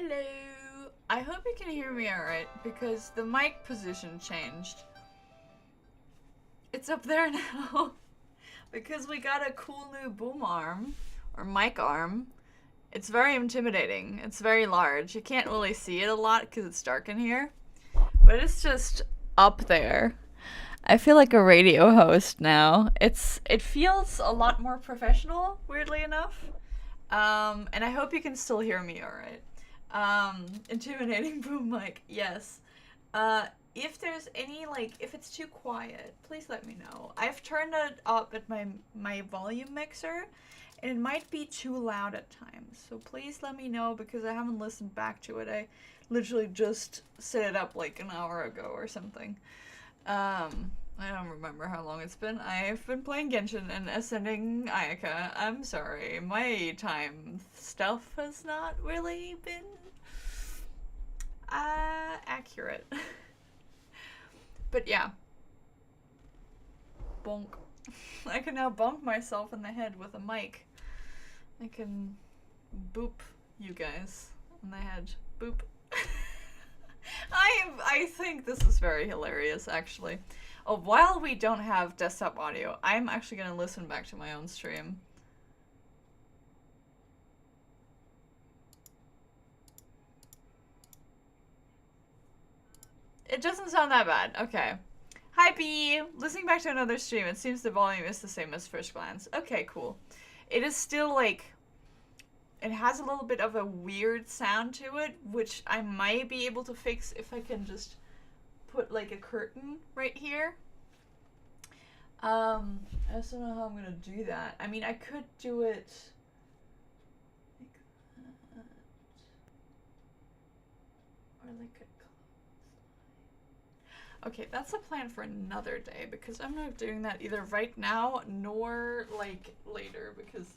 Hello. I hope you can hear me alright because the mic position changed. It's up there now because we got a cool new boom arm or mic arm. It's very intimidating. It's very large. You can't really see it a lot because it's dark in here, but it's just up there. I feel like a radio host now. It feels a lot more professional, weirdly enough. And I hope you can still hear me alright. Intimidating boom mic, yes. If there's any, if it's too quiet, please let me know. I've turned it up at my volume mixer, and it might be too loud at times. So please let me know, because I haven't listened back to it. I literally just set it up like an hour ago or something. I don't remember how long it's been. I've been playing Genshin and ascending Ayaka. I'm sorry. My time stuff has not really been accurate. But yeah. Bonk. I can now bonk myself in the head with a mic. I can boop you guys in the head. Boop. I think this is very hilarious, actually. Oh, while we don't have desktop audio, I'm actually going to listen back to my own stream. It doesn't sound that bad. Okay. Hi, B. Listening back to another stream, it seems the volume is the same as first glance. Okay, cool. It is still, it has a little bit of a weird sound to it, which I might be able to fix if I can just put, a curtain right here. I just don't know how I'm gonna do that. I mean, I could do it like that. Or a okay, that's a plan for another day, because I'm not doing that either right now nor later, because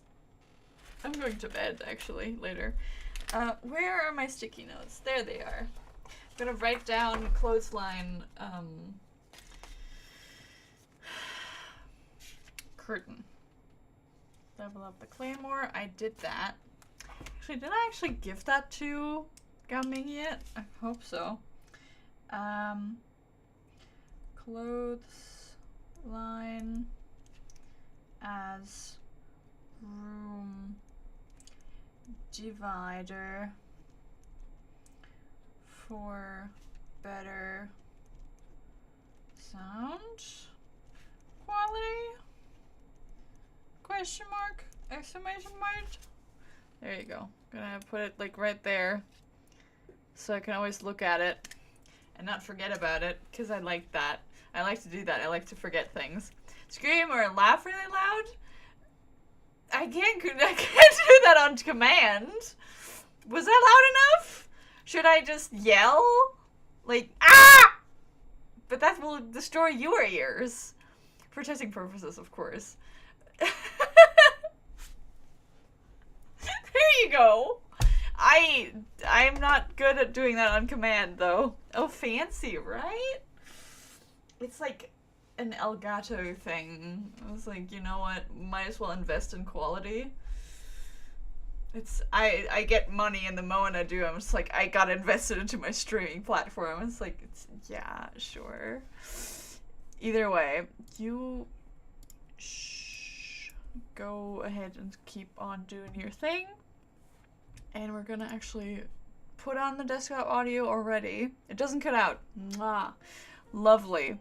I'm going to bed actually later. Where are my sticky notes? There they are. I'm gonna write down clothesline curtain. Level up the claymore. I did that. Actually, did I actually give that to Gaming yet? I hope so. Clothesline as room divider for better sound quality? Question mark? Exclamation mark? There you go. Gonna put it right there so I can always look at it and not forget about it, because I like that. I like to do that. I like to forget things. Scream or laugh really loud? I can't do that on command. Was that loud enough? Should I just yell? Ah! But that will destroy your ears. For testing purposes, of course. There you go. I'm not good at doing that on command, though. Oh, fancy, right? It's like an Elgato thing. I was like, you know what? Might as well invest in quality. I get money, and the moment I do, I'm just like, I gotta invest it into my streaming platform. It's like, yeah, sure. Either way, you go ahead and keep on doing your thing. And we're gonna actually put on the desktop audio already. It doesn't cut out. Mwah. Lovely.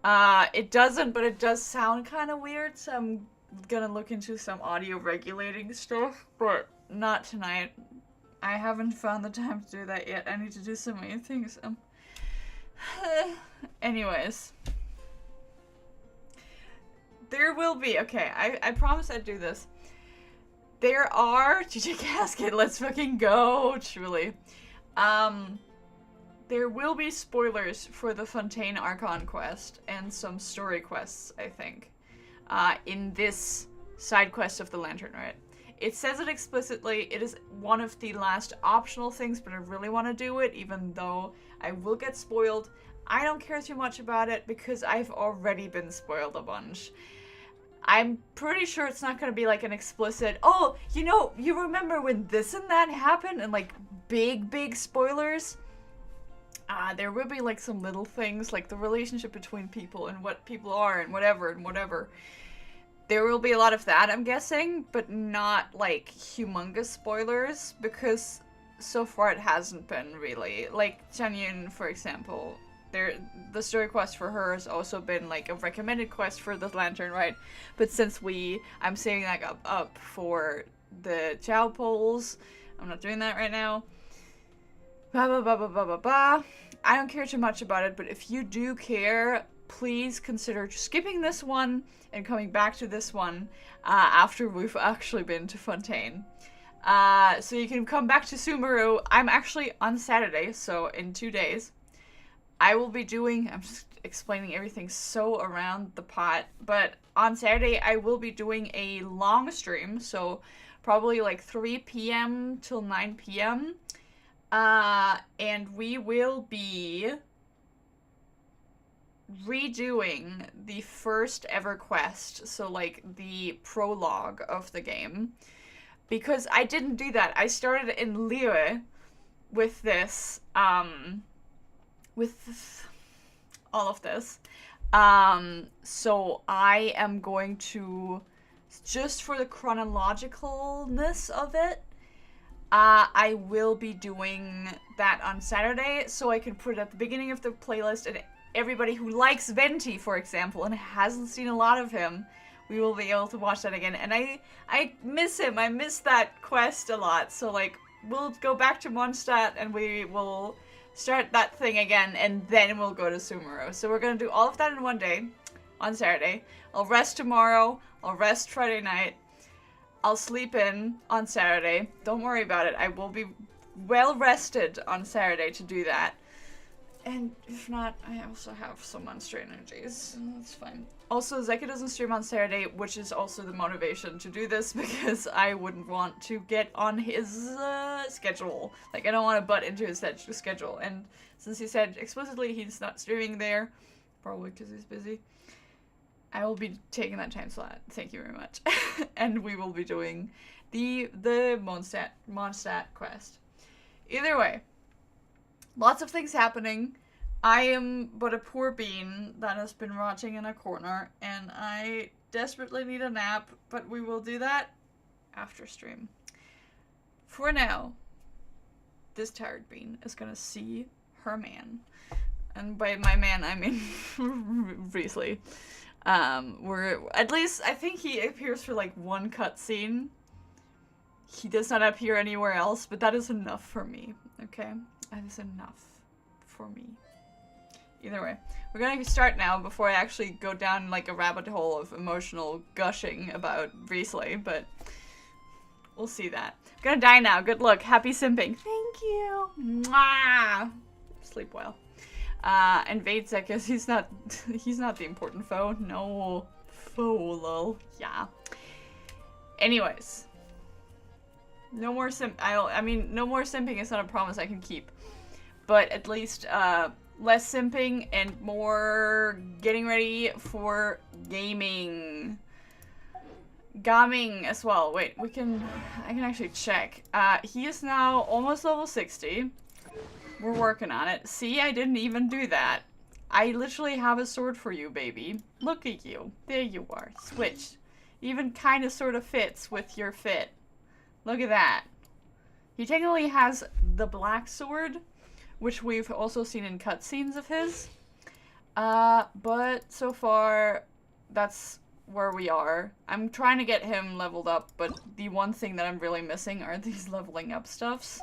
It doesn't, but it does sound kind of weird, so I'm gonna look into some audio regulating stuff, but not tonight. I haven't found the time to do that yet. I need to do so many things. Anyways. There will be, okay, I promise I'd do this. There are, GG Casket, let's fucking go, truly. There will be spoilers for the Fontaine Archon quest and some story quests, I think, in this side quest of the Lantern Rite. It says it explicitly. It is one of the last optional things, but I really want to do it, even though I will get spoiled. I don't care too much about it because I've already been spoiled a bunch. I'm pretty sure it's not going to be an explicit, oh, you remember when this and that happened, and big spoilers. There will be like some little things, like the relationship between people and what people are and whatever. There will be a lot of that, I'm guessing, but not like humongous spoilers, because so far it hasn't been really. Like Changyun, for example, the story quest for her has also been like a recommended quest for the lantern, right? But since I'm saving that up for the Chow polls, I'm not doing that right now. Blah blah blah blah blah blah blah. I don't care too much about it, but if you do care, please consider skipping this one and coming back to this one after we've actually been to Fontaine. So you can come back to Sumeru. I'm actually on Saturday, so in 2 days. I'm just explaining everything so around the pot, but on Saturday I will be doing a long stream, so probably like 3 p.m. till 9 p.m. And we will be redoing the first ever quest, so like the prologue of the game, because I didn't do that. I started in Liyue with this, with all of this, so I am going to, just for the chronologicalness of it, I will be doing that on Saturday, so I can put it at the beginning of the playlist, and everybody who likes Venti, for example, and hasn't seen a lot of him, we will be able to watch that again. And I miss him. I miss that quest a lot. So, like, we'll go back to Mondstadt, and we will start that thing again, and then we'll go to Sumeru. So we're going to do all of that in one day, on Saturday. I'll rest tomorrow. I'll rest Friday night. I'll sleep in on Saturday. Don't worry about it. I will be well rested on Saturday to do that. And if not, I also have some monster energies, so that's fine. Also, Zeki doesn't stream on Saturday, which is also the motivation to do this, because I wouldn't want to get on his schedule. Like, I don't want to butt into his schedule. And since he said explicitly he's not streaming there, probably because he's busy, I will be taking that time slot. Thank you very much. And we will be doing the Mondstadt quest. Either way, lots of things happening. I am but a poor bean that has been rotting in a corner, and I desperately need a nap, but we will do that after stream. For now, this tired bean is gonna see her man. And by my man, I mean Riesli. At least, I think he appears for like one cutscene. He does not appear anywhere else, but that is enough for me, okay? That is enough for me. Either way, we're gonna start now before I actually go down like a rabbit hole of emotional gushing about Riesli, but we'll see that. I'm gonna die now. Good luck. Happy simping. Thank you. Mwah! Sleep well. And Vaidzek is he's not the important foe. No. Foe, lol. Yeah. Anyways. No more no more simping is not a promise I can keep. But at least, less simping and more getting ready for gaming. Gaming as well. Wait, I can actually check. He is now almost level 60. We're working on it. See, I didn't even do that. I literally have a sword for you, baby. Look at you. There you are. Switched. Even kind of sort of fits with your fit. Look at that. He technically has the black sword, which we've also seen in cutscenes of his. But so far, that's where we are. I'm trying to get him leveled up, but the one thing that I'm really missing are these leveling up stuffs.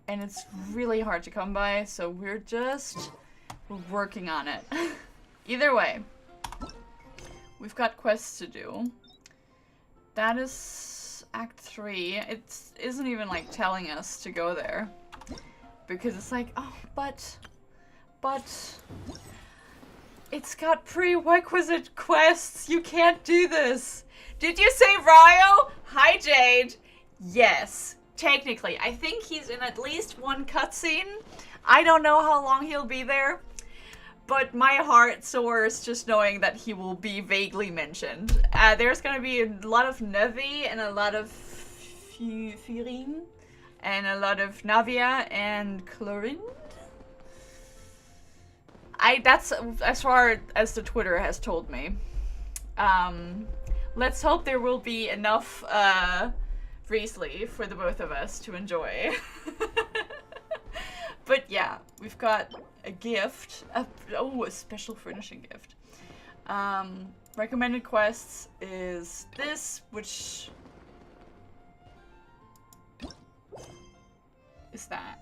And it's really hard to come by, so we're working on it. Either way, we've got quests to do. That is Act 3. It isn't even like telling us to go there. Because it's like, oh, but it's got prerequisite quests. You can't do this. Did you say Ryo? Hi, Jade. Yes, technically. I think he's in at least one cutscene. I don't know how long he'll be there. But my heart soars just knowing that he will be vaguely mentioned. There's gonna be a lot of Nevi and a lot of Firin. and a lot of Navia and Chlorine. That's as far as the Twitter has told me. Let's hope there will be enough Riesli for the both of us to enjoy. But yeah, we've got a gift. A special furnishing gift. Recommended quests is this, which is that.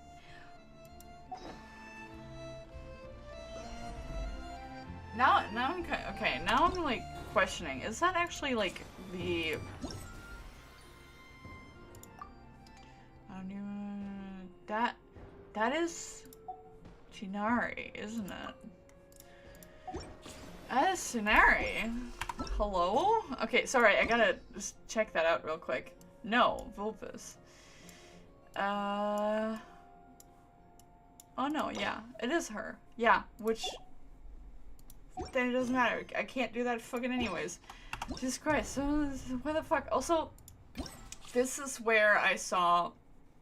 Now I'm okay. Now I'm like questioning. Is that actually like the? I don't even. That is Chinari, isn't it? That is Chinari. Hello? Okay, sorry. I gotta just check that out real quick. No, Vulpus. Oh no, yeah, it is her. Yeah, which. Then it doesn't matter. I can't do that fucking anyways. Jesus Christ. So, what the fuck? Also, this is where I saw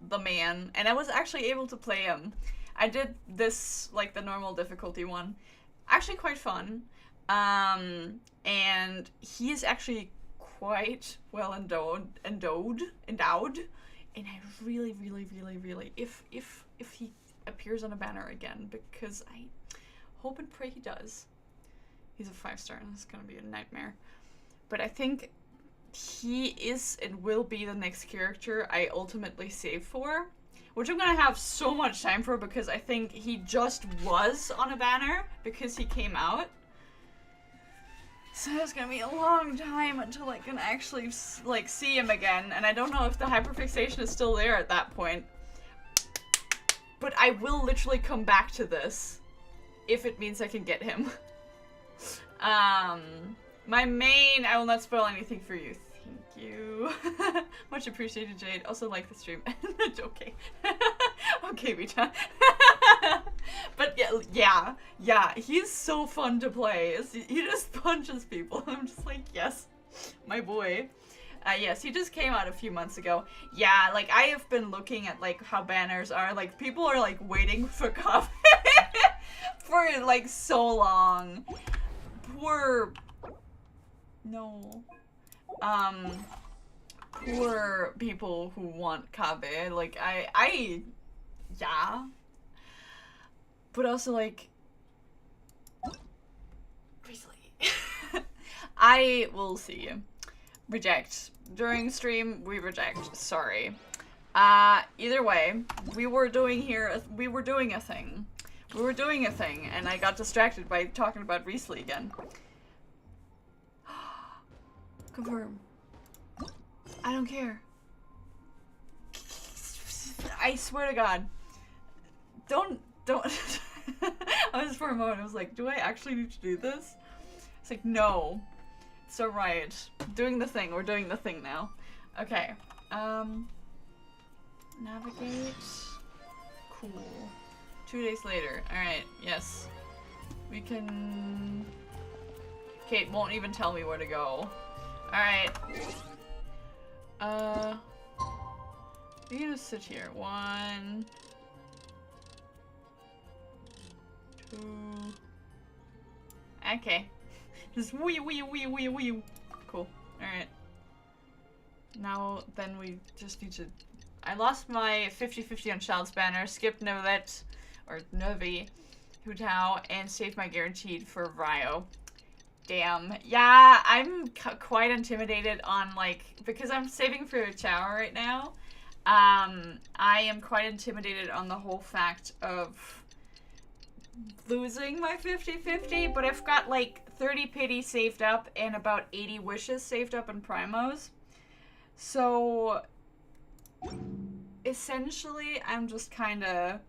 the man, and I was actually able to play him. I did this, like, the normal difficulty one. Actually quite fun. And he is actually quite well endowed. And I really, if he appears on a banner again, because I hope and pray he does. He's a 5-star, and it's gonna be a nightmare. But I think he is and will be the next character I ultimately save for. Which I'm gonna have so much time for, because I think he just was on a banner because he came out. So it's gonna be a long time until I can actually, like, see him again. And I don't know if the hyperfixation is still there at that point. But I will literally come back to this if it means I can get him. My main, I will not spoil anything for you. Thank you. Much appreciated, Jade. Also like the stream. Okay. Okay, Vita. But yeah, he's so fun to play. He just punches people. I'm just like, yes, my boy. Yes, he just came out a few months ago. Yeah, like, I have been looking at, like, how banners are. Like, people are, like, waiting for coffee for, like, so long. Poor people who want Kabe. Like, yeah. But also, like, recently. I will see. Reject. During stream, we reject. Sorry. Either way, we were doing a thing. And I got distracted by talking about Riesli again. Confirm. I don't care. I swear to God. Don't. I was for a moment, I was like, do I actually need to do this? It's like, no. It's alright. Doing the thing. We're doing the thing now. Okay. Navigate. Cool. 2 days later. Alright, yes. We can... Kate won't even tell me where to go. Alright. We're gonna sit here. 1, 2... Okay. Just wee. Cool. Alright. Now, then we just need to... I lost my 50-50 on Child's Banner, skipped Novet, or Novi, Hutao, and saved my guaranteed for Ryo. Damn. Yeah, I'm quite intimidated on, like, because I'm saving for Chao right now. I am quite intimidated on the whole fact of losing my 50-50, but I've got, like, 30 pity saved up and about 80 wishes saved up in primos. So, essentially, I'm just kind of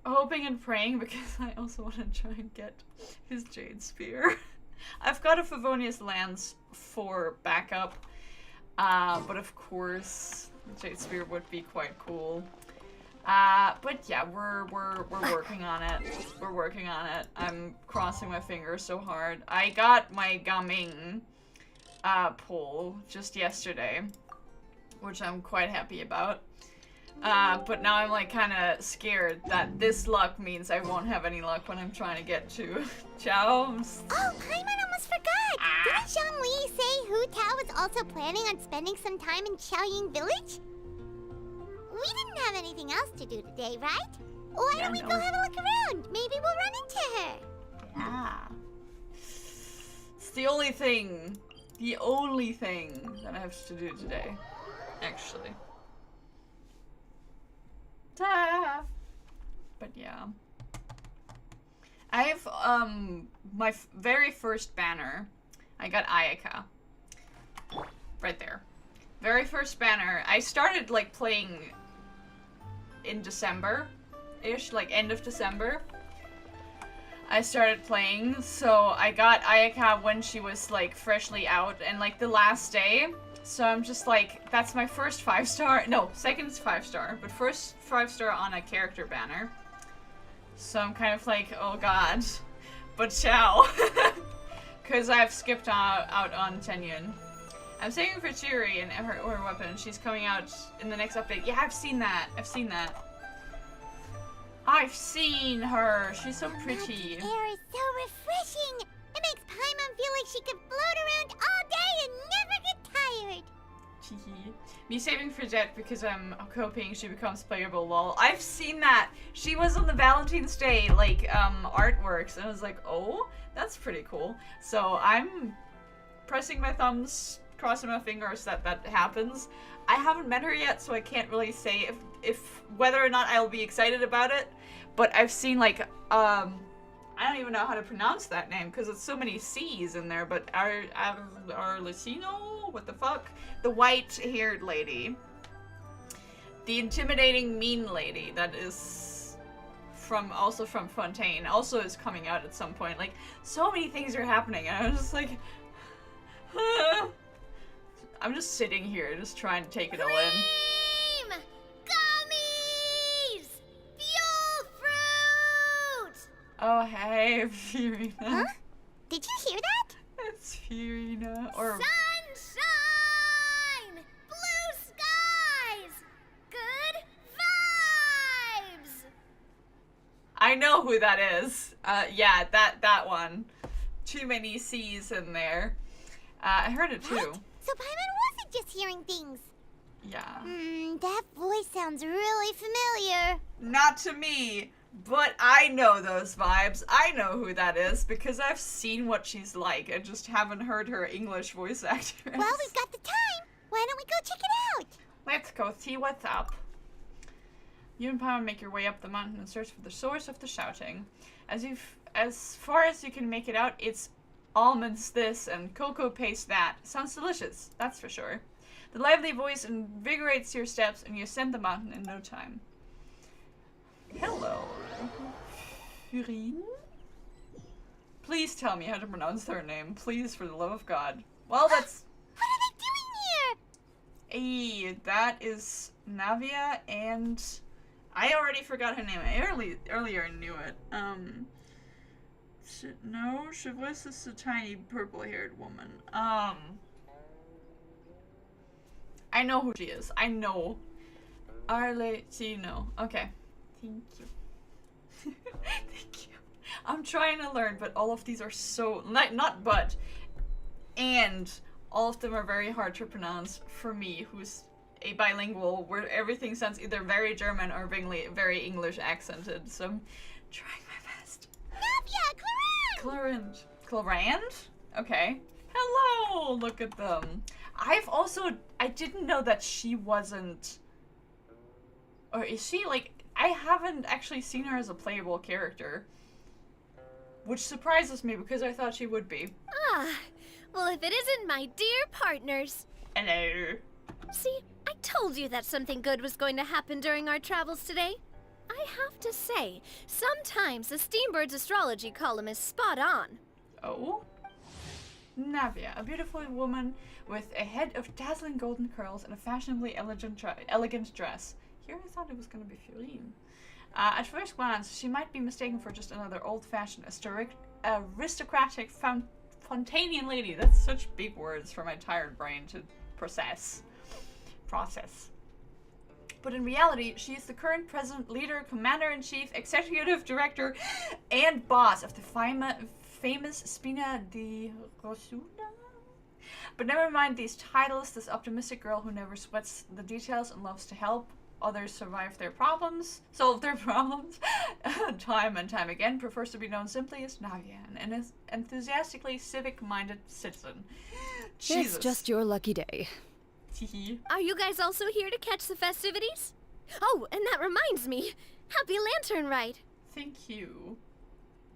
hoping and praying, because I also want to try and get his Jade Spear. I've got a Favonius Lance for backup, but of course, Jade Spear would be quite cool. But yeah, we're working on it. We're working on it. I'm crossing my fingers so hard. I got my Gaming pull just yesterday, which I'm quite happy about. But now I'm like kind of scared that this luck means I won't have any luck when I'm trying to get to Chao. Oh, Paimon almost forgot! Didn't Zhongli say Hu Tao was also planning on spending some time in Xiaoying village? We didn't have anything else to do today, right? Why don't we go have a look around? Maybe we'll run into her. Yeah. It's the only thing that I have to do today, actually. But yeah. I have, my very first banner. I got Ayaka. Right there. Very first banner. I started, like, playing in December-ish, like, end of December. I started playing, so I got Ayaka when she was, like, freshly out, and, like, the last day. So I'm just like, that's my first 5-star. No, second 5-star, but first 5-star on a character banner. So I'm kind of like, oh god. But Chao. Because I've skipped out on Tenyun. I'm saving for Chiri and her weapon. She's coming out in the next update. Yeah, I've seen that. I've seen her. She's so pretty. The air is so refreshing. It makes Paimon feel like she could float around all day and never get tired. Me saving for Jet because I'm hoping she becomes playable, lol. I've seen that. She was on the Valentine's Day, like, artworks, and I was like, oh, that's pretty cool. So I'm pressing my thumbs, crossing my fingers that happens. I haven't met her yet, so I can't really say if whether or not I'll be excited about it, but I've seen, like, I don't even know how to pronounce that name because it's so many C's in there, but Arlecino? What the fuck? The white-haired lady. The intimidating mean lady that is also from FONTAINE also is coming out at some point. Like, so many things are happening, and I was just like, I'm just sitting here just trying to take it all in. Oh, hey, Fiorina. Huh? Did you hear that? It's Fiorina. Or sunshine! Blue skies! Good vibes! I know who that is. Yeah, that one. Too many C's in there. I heard it too. What? So Paimon wasn't just hearing things. Yeah. That voice sounds really familiar. Not to me. But I know those vibes. I know who that is because I've seen what she's like. I just haven't heard her English voice actress. Well, we've got the time. Why don't we go check it out? Let's go see what's up. You and Paimon make your way up the mountain and search for the source of the shouting. As far as you can make it out, it's almonds this and cocoa paste that. Sounds delicious, that's for sure. The lively voice invigorates your steps and you ascend the mountain in no time. Hello, Fiorine? Please tell me how to pronounce their name, please, for the love of God. Well, that's... What are they doing Hey, here? that is Navia, and I already forgot her name. I earlier knew it. No, Chevreuse is a tiny purple-haired woman. I know who she is. I know. Arlecino. Okay. Thank you. Thank you. I'm trying to learn, but all of these are so... And all of them are very hard to pronounce for me, who's a bilingual, where everything sounds either very German or very English accented, so I'm trying my best. Navia, Clarence! Clarence? Okay. Hello! Look at them. I didn't know that she wasn't... Or is she, like... I haven't actually seen her as a playable character. Which surprises me because I thought she would be. Ah, well if it isn't my dear partners. Hello. See, I told you that something good was going to happen during our travels today. I have to say, sometimes the Steambird's astrology column is spot on. Oh? Navia, a beautiful woman with a head of dazzling golden curls and a fashionably elegant dress. Here I thought it was going to be Fiorine. At first glance, she might be mistaken for just another old-fashioned, aristocratic Fontainian lady. That's such big words for my tired brain to process. process. But in reality, she is the current president, leader, commander-in-chief, executive director, and boss of the famous Spina di Rosuna. But never mind these titles, this optimistic girl who never sweats the details and loves to help others solve their problems, time and time again, prefers to be known simply as Navia, an enthusiastically civic-minded citizen. Jesus. It's just your lucky day. Are you guys also here to catch the festivities? Oh, and that reminds me. Happy Lantern Ride. Thank you.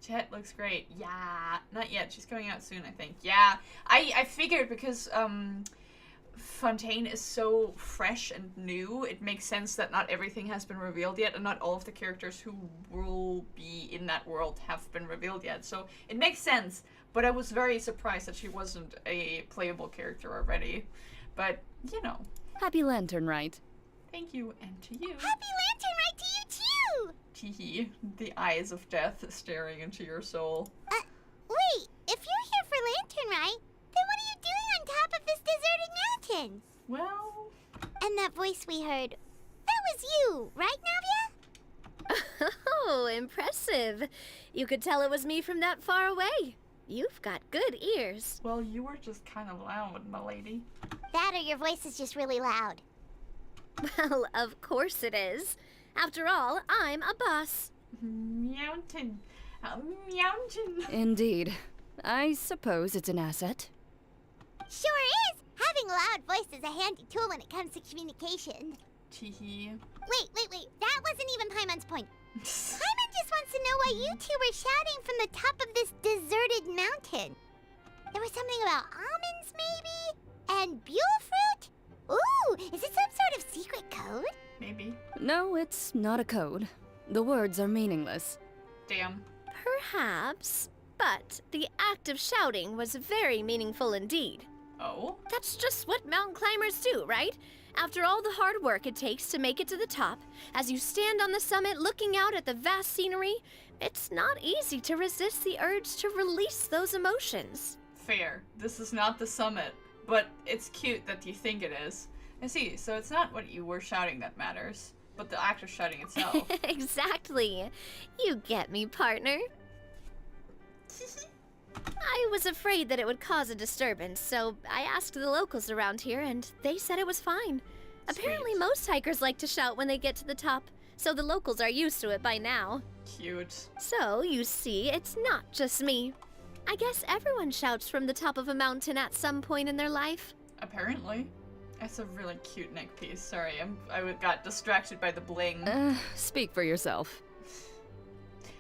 Jet looks great. Yeah. Not yet. She's coming out soon, I think. Yeah. I figured because Fontaine is so fresh and new, it makes sense that not everything has been revealed yet, and not all of the characters who will be in that world have been revealed yet. So it makes sense, but I was very surprised that she wasn't a playable character already. But, you know. Happy Lantern Ride. Thank you, and to you. Happy Lantern Ride to you too! Teehee. The eyes of death staring into your soul. Wait, if you're here for Lantern Ride, then what are you doing on top of this deserted mountain? Well... And that voice we heard, that was you, right, Navia? Oh, impressive. You could tell it was me from that far away. You've got good ears. Well, you were just kind of loud, my lady. That or your voice is just really loud. Well, of course it is. After all, I'm a boss. Mountain. Mountain. Indeed. I suppose it's an asset. Sure is! Having a loud voice is a handy tool when it comes to communication. Teehee. Wait. That wasn't even Paimon's point. Paimon just wants to know why you two were shouting from the top of this deserted mountain. There was something about almonds, maybe? And buell fruit? Ooh, is it some sort of secret code? Maybe. No, it's not a code. The words are meaningless. Damn. Perhaps. But the act of shouting was very meaningful indeed. Oh? That's just what mountain climbers do, right? After all the hard work it takes to make it to the top, as you stand on the summit looking out at the vast scenery, it's not easy to resist the urge to release those emotions. Fair. This is not the summit, but it's cute that you think it is. I see, so it's not what you were shouting that matters, but the act of shouting itself. Exactly. You get me, partner. I was afraid that it would cause a disturbance, so I asked the locals around here, and they said it was fine. Apparently most hikers like to shout when they get to the top, so the locals are used to it by now. Cute. So, you see, it's not just me. I guess everyone shouts from the top of a mountain at some point in their life. Apparently. That's a really cute neck piece. Sorry, I got distracted by the bling. Speak for yourself.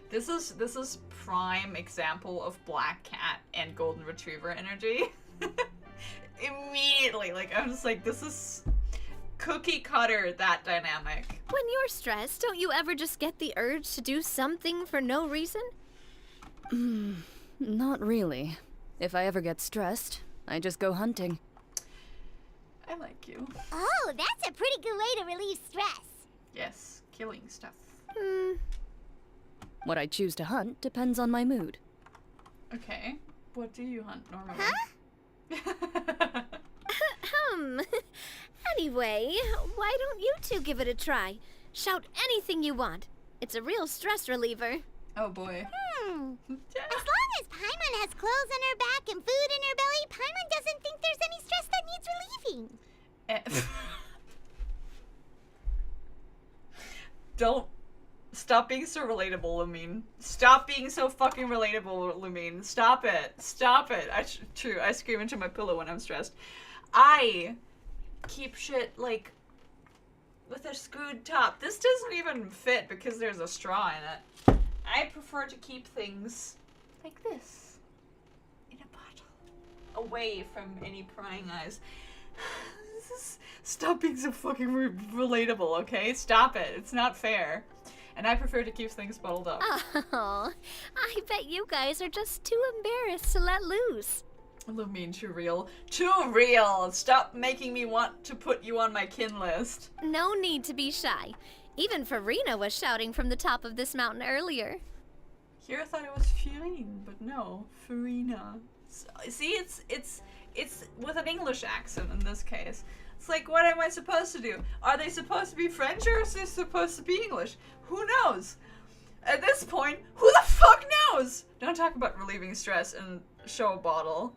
This is prime example of black cat and golden retriever energy. Immediately, like I'm just like, this is cookie cutter, that dynamic. When you're stressed, don't you ever just get the urge to do something for no reason? Not really. If I ever get stressed, I just go hunting. I like you. Oh, that's a pretty good way to relieve stress. Yes, killing stuff. What I choose to hunt depends on my mood. Okay, what do you hunt normally? Huh? Anyway, why don't you two give it a try? Shout anything you want. It's a real stress reliever. Oh boy. As long as Paimon has clothes on her back and food in her belly, Paimon doesn't think there's any stress that needs relieving. Don't. Stop being so relatable, Lumine. Stop being so fucking relatable, Lumine. Stop it. Stop it. True, I scream into my pillow when I'm stressed. I keep shit, like, with a screwed top. This doesn't even fit because there's a straw in it. I prefer to keep things like this. In a bottle. Away from any prying eyes. Stop being so fucking relatable, okay? Stop it. It's not fair. And I prefer to keep things bottled up. Oh, I bet you guys are just too embarrassed to let loose. Lumine, too real. Too real! Stop making me want to put you on my kin list. No need to be shy. Even Farina was shouting from the top of this mountain earlier. Here I thought it was Furine, but no, Farina. See, it's with an English accent in this case. It's like, what am I supposed to do? Are they supposed to be French or is they supposed to be English? Who knows? At this point, who the fuck knows? Don't talk about relieving stress and show a bottle.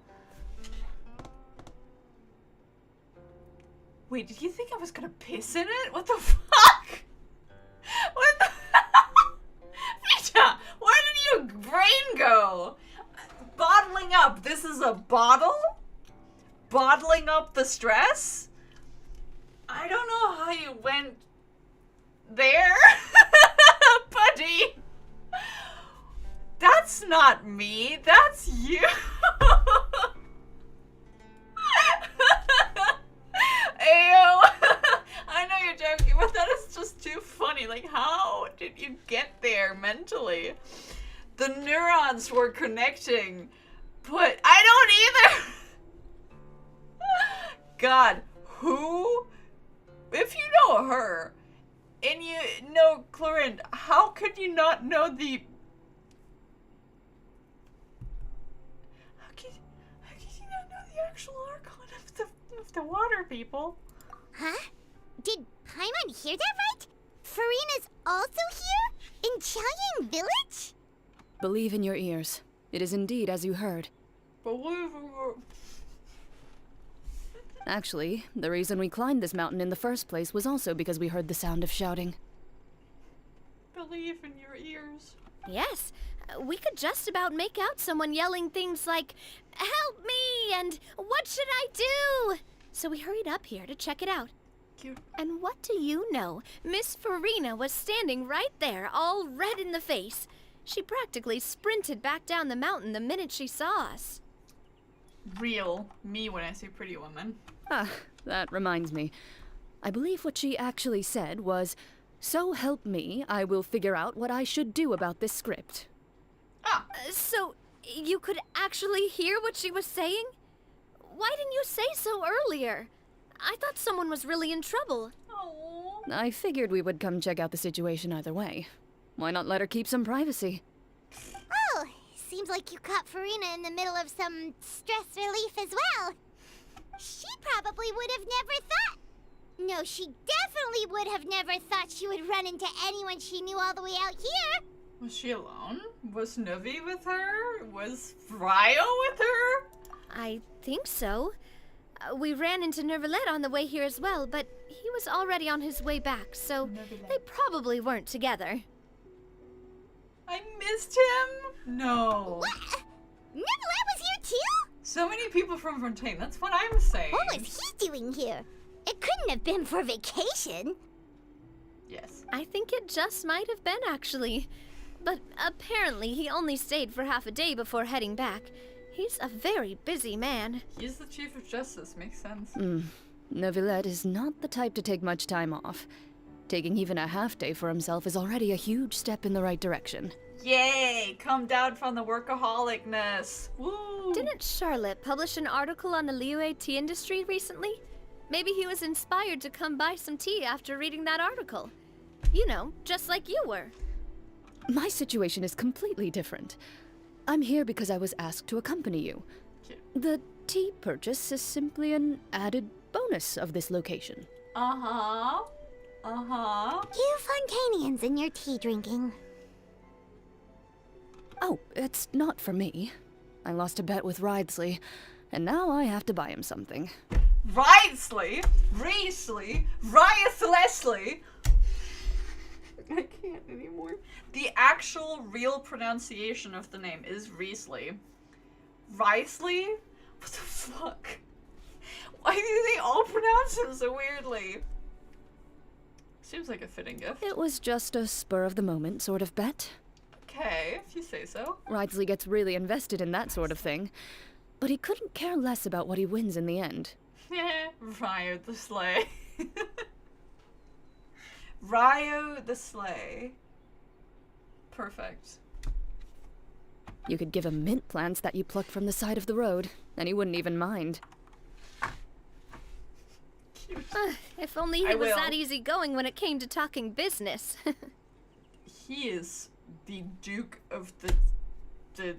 Wait, did you think I was gonna piss in it? What the fuck? What the Vita, where did your brain go? Bottling up. This is a bottle? Bottling up the stress? I don't know how you went there, buddy. That's not me. That's you. Ayo. I know you're joking, but that is just too funny. Like, how did you get there mentally? The neurons were connecting, but I don't either. God, who? If you know her, and you know Clorinda, how could you not know the... How could you not know the actual Archon of the water people? Huh? Did Paimon hear that right? Farina's also here? In Chaoyang Village? Believe in your ears. It is indeed as you heard. Actually, the reason we climbed this mountain in the first place was also because we heard the sound of shouting. Believe in your ears. Yes, we could just about make out someone yelling things like, "Help me!" and "What should I do?" So we hurried up here to check it out. Cute. And what do you know? Miss Farina was standing right there, all red in the face. She practically sprinted back down the mountain the minute she saw us. Real me when I say pretty woman. Ah, that reminds me. I believe what she actually said was, "So help me, I will figure out what I should do about this script." Ah, So, you could actually hear what she was saying? Why didn't you say so earlier? I thought someone was really in trouble. oh. I figured we would come check out the situation either way. Why not let her keep some privacy? Oh, seems like you caught Farina in the middle of some stress relief as well. She probably would have never thought. No, she definitely would have never thought she would run into anyone she knew all the way out here. Was she alone? Was Nuvi with her? Was Ryo with her? I think so. We ran into Nervalette on the way here as well, but he was already on his way back, so they probably weren't together. I missed him? No. What? Neverland was here too? So many people from Fontaine, that's what I'm saying. What was he doing here? It couldn't have been for vacation. Yes. I think it just might have been, actually. But apparently he only stayed for half a day before heading back. He's a very busy man. He's the Chief of Justice, makes sense. Neuvillette is not the type to take much time off. Taking even a half day for himself is already a huge step in the right direction. Yay! Come down from the workaholicness. Woo! Didn't Charlotte publish an article on the Liyue tea industry recently? Maybe he was inspired to come buy some tea after reading that article. You know, just like you were. My situation is completely different. I'm here because I was asked to accompany you. Cute. The tea purchase is simply an added bonus of this location. Uh-huh. Uh-huh. You Fontainians and your tea drinking. Oh, it's not for me. I lost a bet with Ridesley, and now I have to buy him something. Ridesley? Riesly? Leslie. I can't anymore. The actual real pronunciation of the name is Riesly. Riesly? What the fuck? Why do they all pronounce him so weirdly? Seems like a fitting gift. It was just a spur-of-the-moment sort of bet. Okay, if you say so. Ridesley gets really invested in that sort of thing, but he couldn't care less about what he wins in the end. Ryo the Sleigh. Ryo the Sleigh. Perfect. You could give him mint plants that you plucked from the side of the road, and he wouldn't even mind. If only he was that easygoing when it came to talking business. He is the Duke of the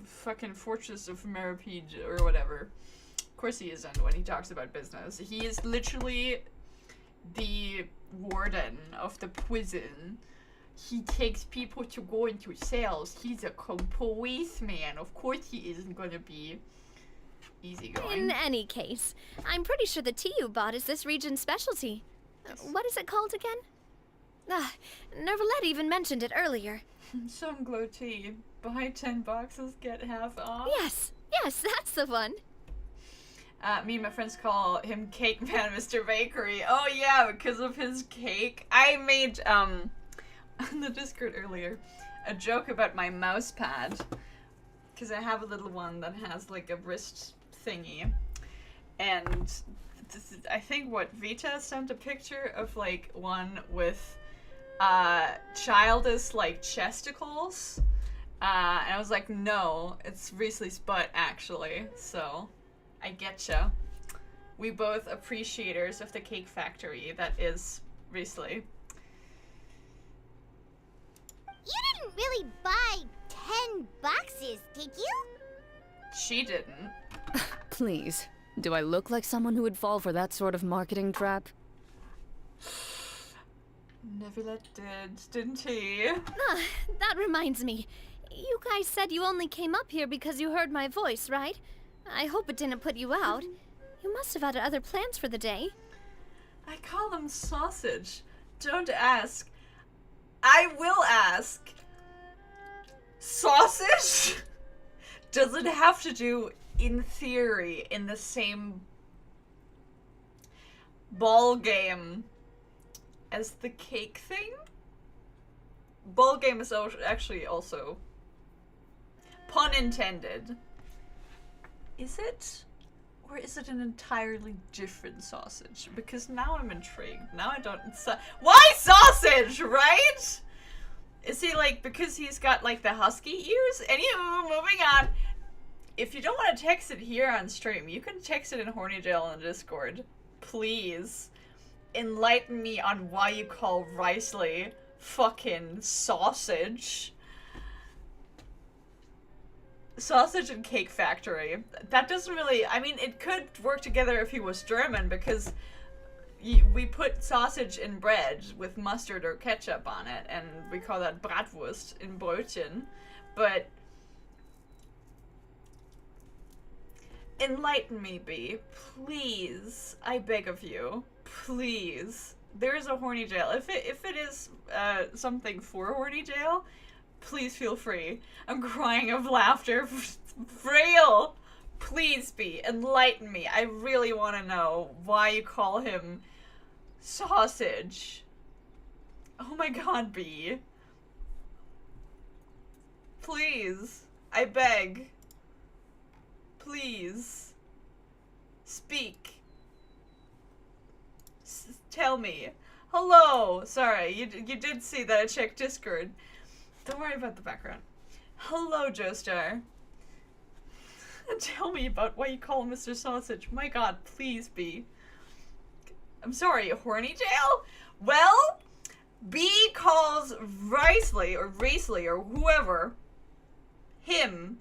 fucking Fortress of Maripede or whatever. course he isn't when he talks about business. He is literally the warden of the prison. He takes people to go into cells. He's a policeman. Of course he isn't gonna be easygoing. In any case, I'm pretty sure the tea you bought is this region's specialty. What is it called again? Nervalette even mentioned it earlier. Sunglow tea. Buy 10 boxes, get half off. Yes, that's the one. Me and my friends call him Cake Man Mr. Bakery. Oh yeah, because of his cake. I made, on the Discord earlier, a joke about my mouse pad. Because I have a little one that has like a wrist thingy. And this is, I think what Vita sent a picture of like one with childish like chesticles. And I was like, no, it's Riesli's butt actually. So I getcha. We both appreciators of the cake factory that is Riesli. You didn't really buy 10 boxes, did you? She didn't. Please, do I look like someone who would fall for that sort of marketing trap? Nervalette didn't he? That reminds me. You guys said you only came up here because you heard my voice, right? I hope it didn't put you out. You must have had other plans for the day. I call them sausage. Don't ask. I will ask. Sausage? Does it have to do, in theory, in the same ball game as the cake thing? Ball game is actually also, pun intended. Is it? Or is it an entirely different sausage? Because now I'm intrigued. Now I don't... Why sausage, right? Is he like, because he's got like the husky ears? Anywho, moving on. If you don't want to text it here on stream, you can text it in Horny Jail on Discord. Please enlighten me on why you call Riesli fucking sausage. Sausage and Cake Factory. That doesn't really... I mean, it could work together if he was German, because we put sausage in bread with mustard or ketchup on it, and we call that Bratwurst in Brötchen. But... enlighten me, B. Please. I beg of you. Please. There's a Horny Jail. If it is something for Horny Jail, please feel free. I'm crying of laughter. Real! Please be. Enlighten me. I really want to know why you call him sausage. Oh my god, B. Please. I beg. Please. Speak. Tell me. Hello! Sorry, you did see that I checked Discord. Don't worry about the background. Hello, Joestar. Tell me about why you call him Mr. Sausage. My god, please be. I'm sorry, Horny Jail? Well, B calls Riesli or whoever, him,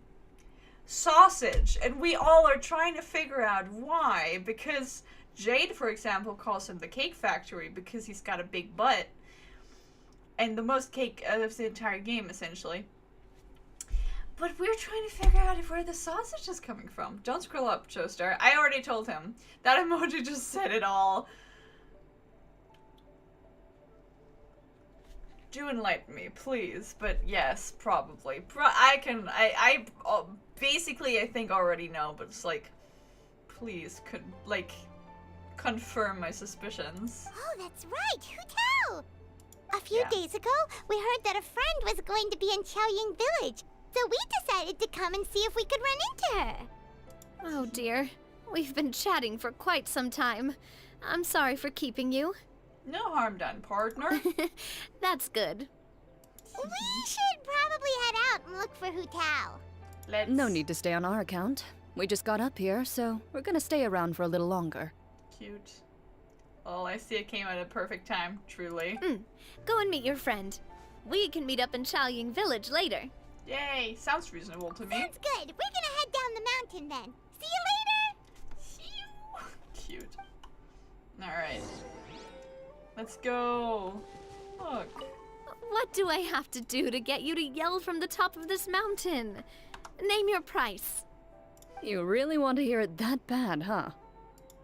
sausage. And we all are trying to figure out why. Because Jade, for example, calls him the Cake Factory because he's got a big butt. And the most cake of the entire game, essentially. But we're trying to figure out where the sausage is coming from. Don't scroll up, Joestar. I already told him. That emoji just said it all. Do enlighten me, please. But yes, probably. I basically, I think already know, but it's like, please, confirm my suspicions. Oh, that's right. Who tell? A few days ago, we heard that a friend was going to be in Chaoying Village, so we decided to come and see if we could run into her. Oh dear. We've been chatting for quite some time. I'm sorry for keeping you. No harm done, partner. That's good. We should probably head out and look for Hu Tao. No need to stay on our account. We just got up here, so we're gonna stay around for a little longer. Cute. Well, I see it came at a perfect time, truly. Go and meet your friend. We can meet up in Chaoying Village later. Yay, sounds reasonable to me. Sounds good. We're gonna head down the mountain then. See you later. cute. Alright. Let's go. Look. What do I have to do to get you to yell from the top of this mountain? Name your price. You really want to hear it that bad, huh?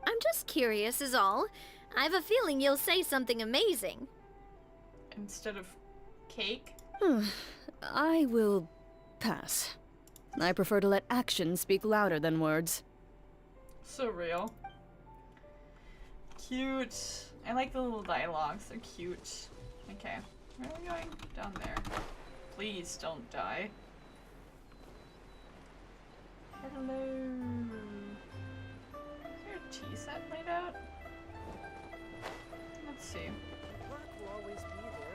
I'm just curious is all. I have a feeling you'll say something amazing. Instead of cake? I will pass. I prefer to let actions speak louder than words. So real. Cute. I like the little dialogues. They're cute. Okay. Where are we going? Down there. Please don't die. Hello. Is there a tea set laid out? Let's see.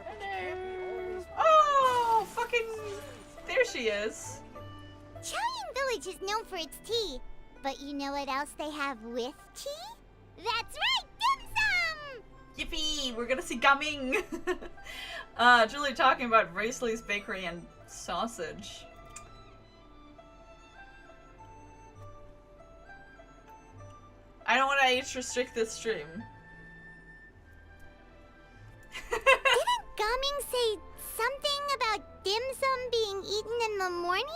Hello. Oh, fucking. There she is. Chaoying Village is known for its tea, but you know what else they have with tea? That's right, dim sum! Yippee! We're gonna see Gaming! Julie talking about Racely's Bakery and sausage. I don't want to age restrict this stream. Didn't Gaming say something about dim sum being eaten in the morning?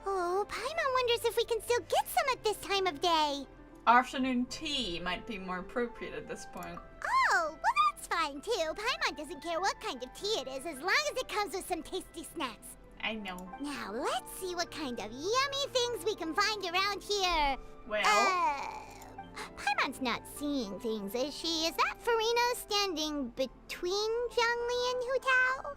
Oh, Paimon wonders if we can still get some at this time of day. Afternoon tea might be more appropriate at this point. Oh, well that's fine too. Paimon doesn't care what kind of tea it is as long as it comes with some tasty snacks. I know. Now let's see what kind of yummy things we can find around here. Well, Paimon's not seeing things, is she? Is that Farina standing between Zhongli and Hu Tao?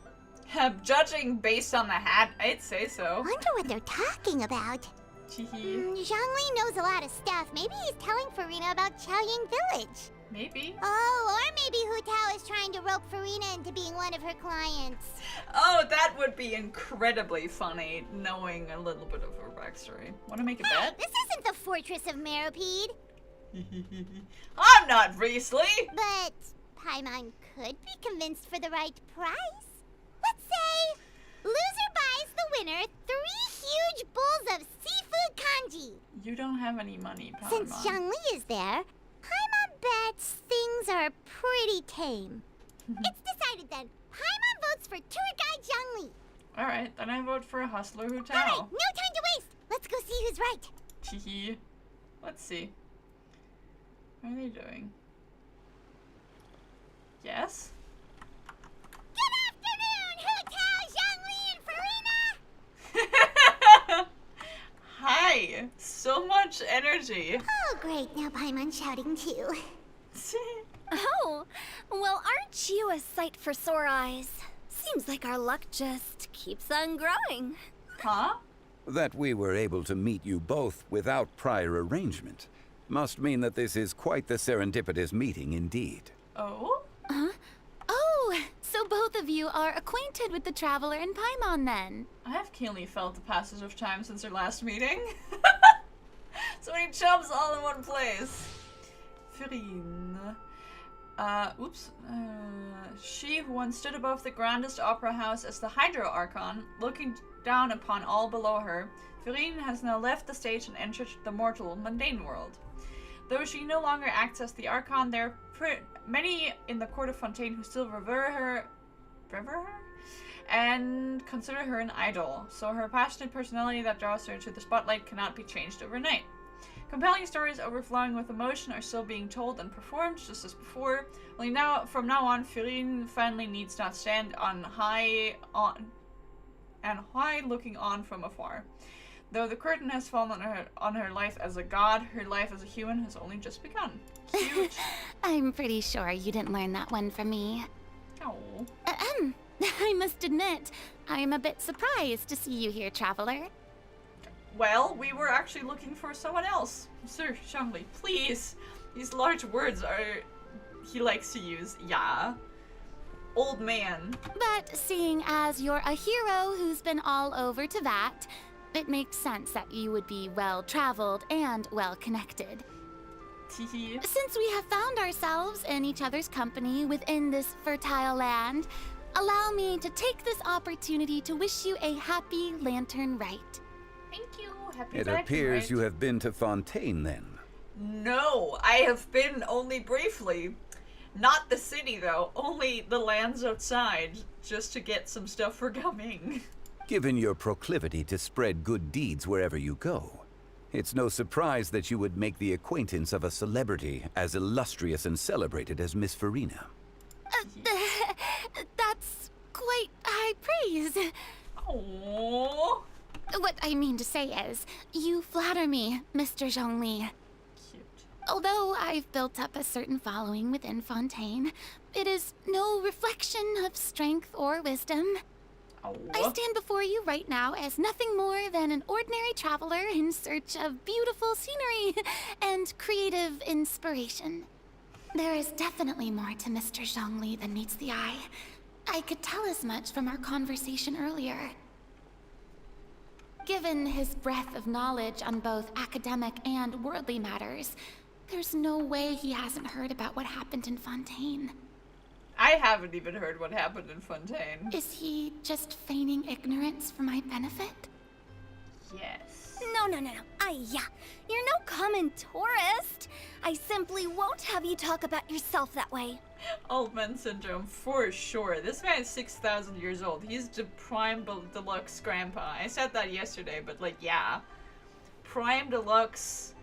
judging based on the hat, I'd say so. Wonder what they're talking about. Zhongli knows a lot of stuff. Maybe he's telling Farina about Chaoying Village. Maybe. Oh, or maybe Hu Tao is trying to rope Farina into being one of her clients. Oh, that would be incredibly funny, knowing a little bit of her backstory. Want to make a bet? This isn't the Fortress of Meropide. I'm not Racely! But Paimon could be convinced for the right price. Let's say loser buys the winner 3 huge bowls of seafood kanji. You don't have any money, Paimon. Since Zhongli is there, Paimon bets things are pretty tame. It's decided then. Paimon votes for tour guide Zhongli. Alright, then I vote for a hustler Hu Alright, Tao. no time to waste. Let's go see who's right. Teehee. Let's see. What are they doing? Yes? Good afternoon, Hu Tao, Zhongli, and Farina! Hi! So much energy. Oh, great. Now Paimon's shouting too. Oh, well, aren't you a sight for sore eyes? Seems like our luck just keeps on growing. Huh? That we were able to meet you both without prior arrangement must mean that this is quite the serendipitous meeting indeed. Oh? Oh, so both of you are acquainted with the Traveler and Paimon then? I have keenly felt the passage of time since our last meeting. So many chumps all in one place. Furine. She who once stood above the grandest opera house as the Hydro Archon, looking down upon all below her, Furine has now left the stage and entered the mortal, mundane world. Though she no longer acts as the Archon, there are many in the court of Fontaine who still revere her, and consider her an idol, so her passionate personality that draws her to the spotlight cannot be changed overnight. Compelling stories overflowing with emotion are still being told and performed, just as before, only now, from now on, Furine finally needs not stand on high looking on from afar. Though the curtain has fallen on her life as a god, her life as a human has only just begun. Cute. I'm pretty sure you didn't learn that one from me. Oh. I must admit, I'm a bit surprised to see you here, Traveler. Well, we were actually looking for someone else. Sir Zhongli, please. These large words he likes to use. Yeah. Old man. But seeing as you're a hero who's been all over Teyvat, it makes sense that you would be well-traveled and well-connected. Teehee. Since we have found ourselves in each other's company within this fertile land, allow me to take this opportunity to wish you a happy Lantern Rite. Thank you. Happy It Lantern appears Rite. you have been to Fontaine then. No, I have been only briefly. Not the city, though. Only the lands outside, just to get some stuff for coming. Given your proclivity to spread good deeds wherever you go, it's no surprise that you would make the acquaintance of a celebrity as illustrious and celebrated as Miss Farina. That's quite high praise. Aww. What I mean to say is, you flatter me, Mr. Zhongli. Cute. Although I've built up a certain following within Fontaine, it is no reflection of strength or wisdom. I stand before you right now as nothing more than an ordinary traveler in search of beautiful scenery and creative inspiration. There is definitely more to Mr. Zhongli than meets the eye. I could tell as much from our conversation earlier. Given his breadth of knowledge on both academic and worldly matters, there's no way he hasn't heard about what happened in Fontaine. I haven't even heard what happened in Fontaine. Is he just feigning ignorance for my benefit? Yes. No. You're no common tourist. I simply won't have you talk about yourself that way. Old man syndrome, for sure. This man is 6,000 years old. He's the prime deluxe grandpa. I said that yesterday, but like, yeah. Prime deluxe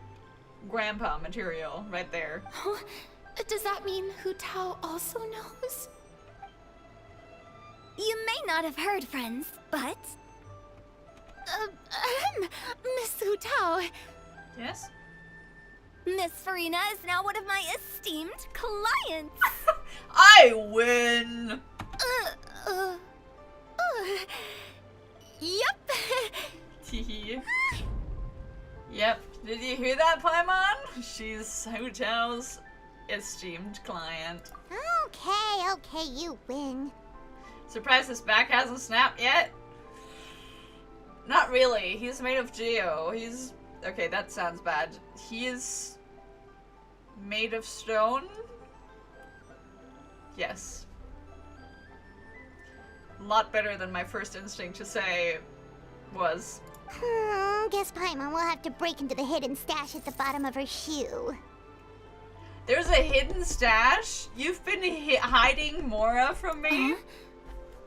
grandpa material right there. Oh, does that mean Hu Tao also knows? You may not have heard, friends, but Miss Hu Tao. Yes? Miss Farina is now one of my esteemed clients. I win! Yep. Teehee. Yep. Did you hear that, Paimon? She's Hu Tao's esteemed client. Okay, you win. Surprised his back hasn't snapped yet? Not really. He's made of geo. He's... Okay, that sounds bad. He is... made of stone? Yes. A lot better than my first instinct to say was. Guess Paimon will have to break into the hidden stash at the bottom of her shoe. There's a hidden stash? You've been hiding Mora from me?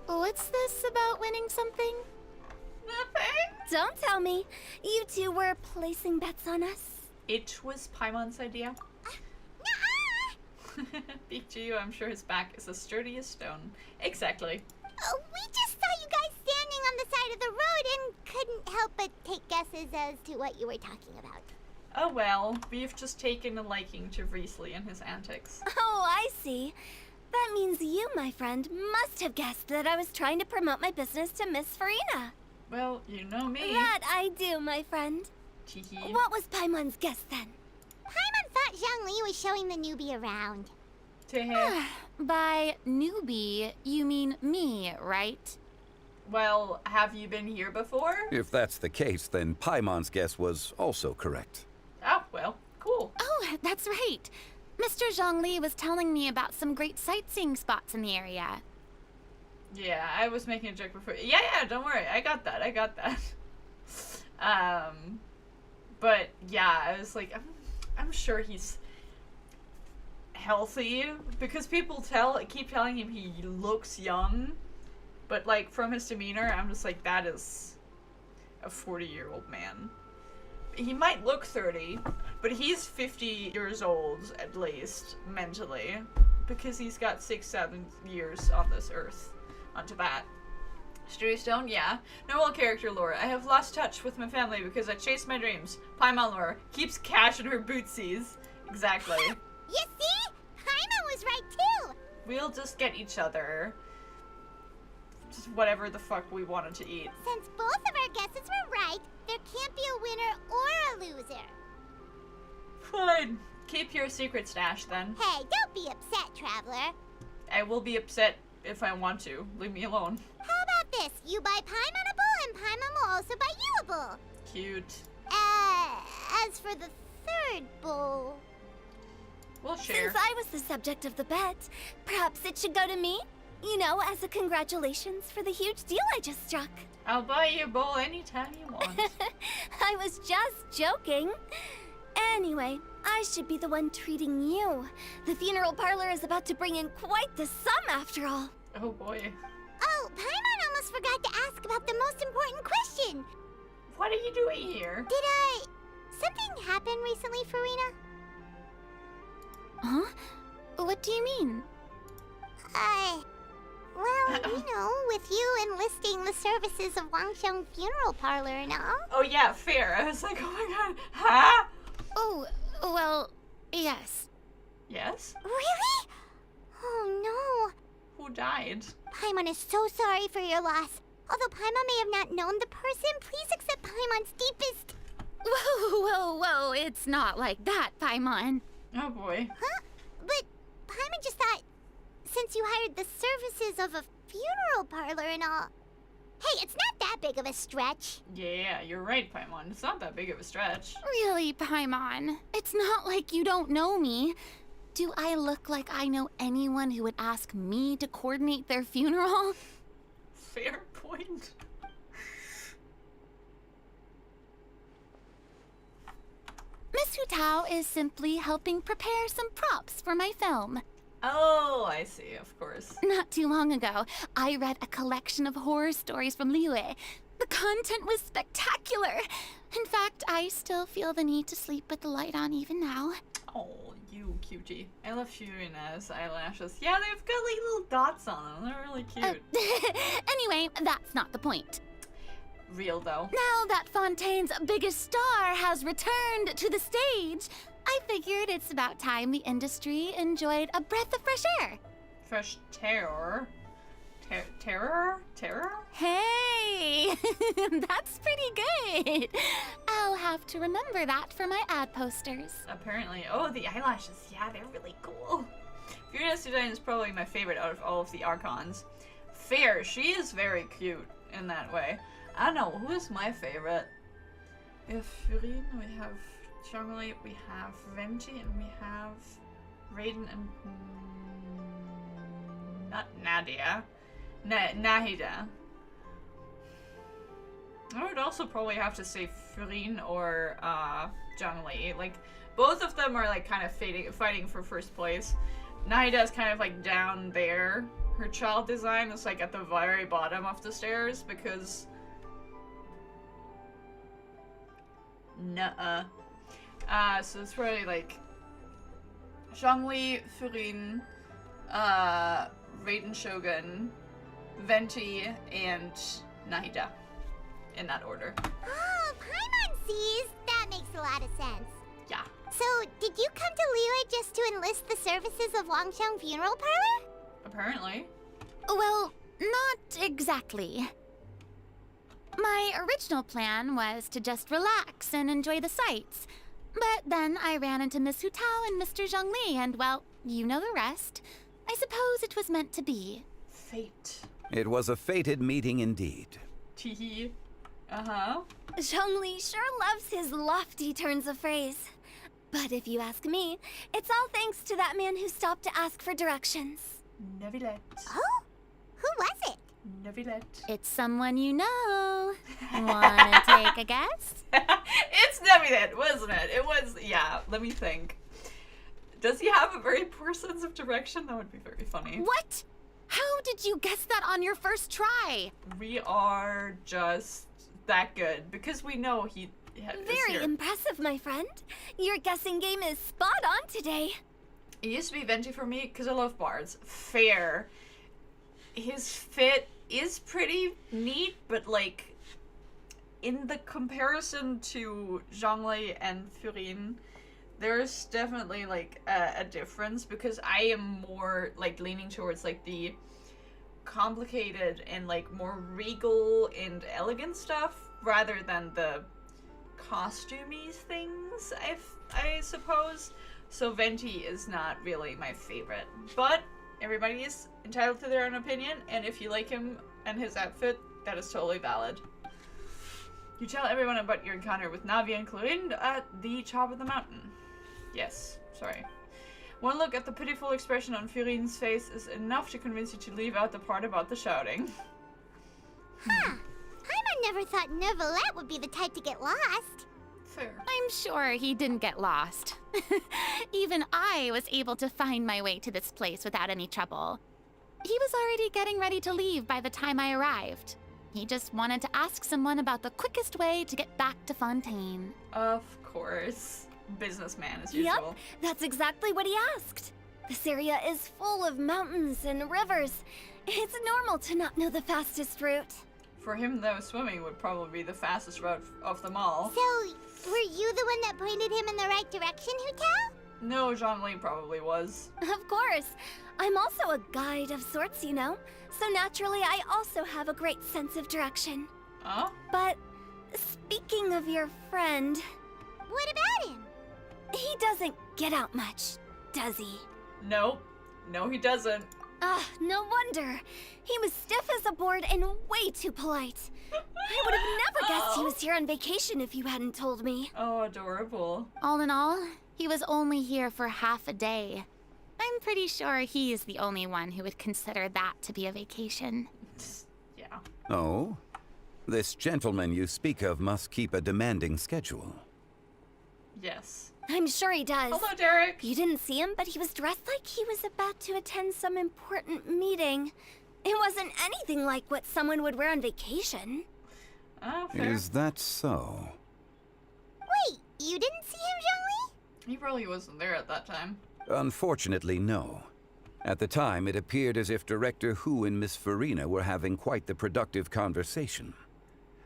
What's this about winning something? Nothing. Don't tell me. You two were placing bets on us. It was Paimon's idea. Beak to you, I'm sure his back is as sturdy as stone. Exactly. We just saw you guys standing on the side of the road and couldn't help but take guesses as to what you were talking about. Oh well, we've just taken a liking to Riesli and his antics. Oh, I see. That means you, my friend, must have guessed that I was trying to promote my business to Miss Farina. Well, you know me. That I do, my friend. Teehee. What was Paimon's guess then? Paimon thought Zhongli was showing the newbie around. To him. By newbie, you mean me, right? Well, have you been here before? If that's the case, then Paimon's guess was also correct. Oh, well, cool. Oh, that's right. Mr. Zhongli was telling me about some great sightseeing spots in the area. Yeah, I was making a joke before. Yeah, don't worry. I got that. But yeah, I was like, I'm sure he's healthy because people keep telling him he looks young, but like from his demeanor, I'm just like, that is a 40-year-old man. He might look 30, but he's 50 years old at least mentally because he's got 6-7 years on this earth. Onto that. Sturdy Stone, yeah. Normal character lore. I have lost touch with my family because I chase my dreams. Paimon lore. Keeps cash in her bootsies. Exactly. You see? Paimon was right too. We'll just get each other just whatever the fuck we wanted to eat. Since both of our guesses were right, there can't be a winner or a loser. Fine. Keep your secret stash then. Hey, don't be upset, traveler. I will be upset if I want to. Leave me alone. How about this? You buy Paimonable and Paimon will also buy youable. Cute. As for the third bowl... We'll share. Since I was the subject of the bet, perhaps it should go to me? You know, as a congratulations for the huge deal I just struck. I'll buy you a bowl anytime you want. I was just joking. Anyway, I should be the one treating you. The funeral parlor is about to bring in quite the sum after all. Oh boy. Oh, Paimon almost forgot to ask about the most important question. What are you doing here? Did, something happen recently, Farina? Huh? What do you mean? Well, with you enlisting the services of Wangxiang Funeral Parlor and all. Oh yeah, fair. I was like, oh my god. Huh? Oh, well, yes. Yes? Really? Oh no. Who died? Paimon is so sorry for your loss. Although Paimon may have not known the person, please accept Paimon's deepest... Whoa, it's not like that, Paimon. Oh boy. Huh? But Paimon just thought, since you hired the services of a funeral parlor and all... Hey, it's not that big of a stretch. Yeah, you're right, Paimon. It's not that big of a stretch. Really, Paimon? It's not like you don't know me. Do I look like I know anyone who would ask me to coordinate their funeral? Fair point. Miss Hu Tao is simply helping prepare some props for my film. Oh, I see, of course. Not too long ago, I read a collection of horror stories from Liyue. The content was spectacular. In fact, I still feel the need to sleep with the light on even now. Oh, you cutie. I love Shurina's eyelashes. Yeah, they've got like little dots on them. They're really cute. Anyway, that's not the point. Real though. Now that Fontaine's biggest star has returned to the stage, I figured it's about time the industry enjoyed a breath of fresh air. Fresh terror. Terror? Hey, that's pretty good. I'll have to remember that for my ad posters. Apparently. Oh, the eyelashes. Yeah, they're really cool. Furina's design is probably my favorite out of all of the Archons. Fair. She is very cute in that way. I don't know. Who is my favorite? We have Furine, we have Zhongli, we have Venti, and we have Raiden and... not Nadia. Nahida. I would also probably have to say Furine or Zhongli. Like, both of them are like kind of fighting for first place. Nahida is kind of like down there. Her child design is like at the very bottom of the stairs because... Nuh-uh. So it's probably like Zhongli, Furine, Raiden Shogun, Venti, and Nahida. In that order. Oh, Paimon sees. That makes a lot of sense. Yeah. So, did you come to Liyue just to enlist the services of Wangxiang Funeral Parlor? Apparently. Well, not exactly. My original plan was to just relax and enjoy the sights. But then I ran into Miss Hu Tao and Mr. Zhongli, and well, you know the rest. I suppose it was meant to be. Fate. It was a fated meeting indeed. Teehee. Uh-huh. Zhongli sure loves his lofty turns of phrase. But if you ask me, it's all thanks to that man who stopped to ask for directions. Nevilet. Oh? Who was it? Nevilet. It's someone you know. Wanna take a guess? It's Nevilet, wasn't it? It was, yeah, let me think. Does he have a very poor sense of direction? That would be very funny. What? How did you guess that on your first try? We are just that good because we know he is Very here. impressive, my friend. Your guessing game is spot on today. It used to be Venti for me because I love bards. Fair. His fit is pretty neat, but like in the comparison to Zhongli and Furine, there's definitely like a difference because I am more like leaning towards like the complicated and like more regal and elegant stuff rather than the costumey things, I suppose. So Venti is not really my favorite, but everybody is entitled to their own opinion, and if you like him and his outfit, that is totally valid. You tell everyone about your encounter with Navi and Clorinda at the top of the mountain. Yes, sorry. One look at the pitiful expression on Furine's face is enough to convince you to leave out the part about the shouting. Huh. Paimon never thought Neverlet would be the type to get lost. fair. I'm sure he didn't get lost. Even I was able to find my way to this place without any trouble. He was already getting ready to leave by the time I arrived. He just wanted to ask someone about the quickest way to get back to Fontaine. Of course. Businessman as usual. Yep, that's exactly what he asked. This area is full of mountains and rivers. It's normal to not know the fastest route. For him, though, swimming would probably be the fastest route of them all. So, were you the one that pointed him in the right direction, Hutao? No, Zhongli probably was. Of course. I'm also a guide of sorts, you know. So naturally, I also have a great sense of direction. Huh? But speaking of your friend, What about him? he doesn't get out much, does he? Nope. No, he doesn't. No wonder. He was stiff as a board and way too polite. I would have never guessed he was here on vacation if you hadn't told me. Oh, adorable. All in all, he was only here for half a day. I'm pretty sure he is the only one who would consider that to be a vacation. Yeah. Oh? This gentleman you speak of must keep a demanding schedule. Yes. I'm sure he does. Hello, Derek. You didn't see him, but he was dressed like he was about to attend some important meeting. It wasn't anything like what someone would wear on vacation. Oh, fair. Is that so? Wait, you didn't see him, Zhongli? He probably wasn't there at that time. Unfortunately, no. At the time, it appeared as if Director Hu and Miss Farina were having quite the productive conversation.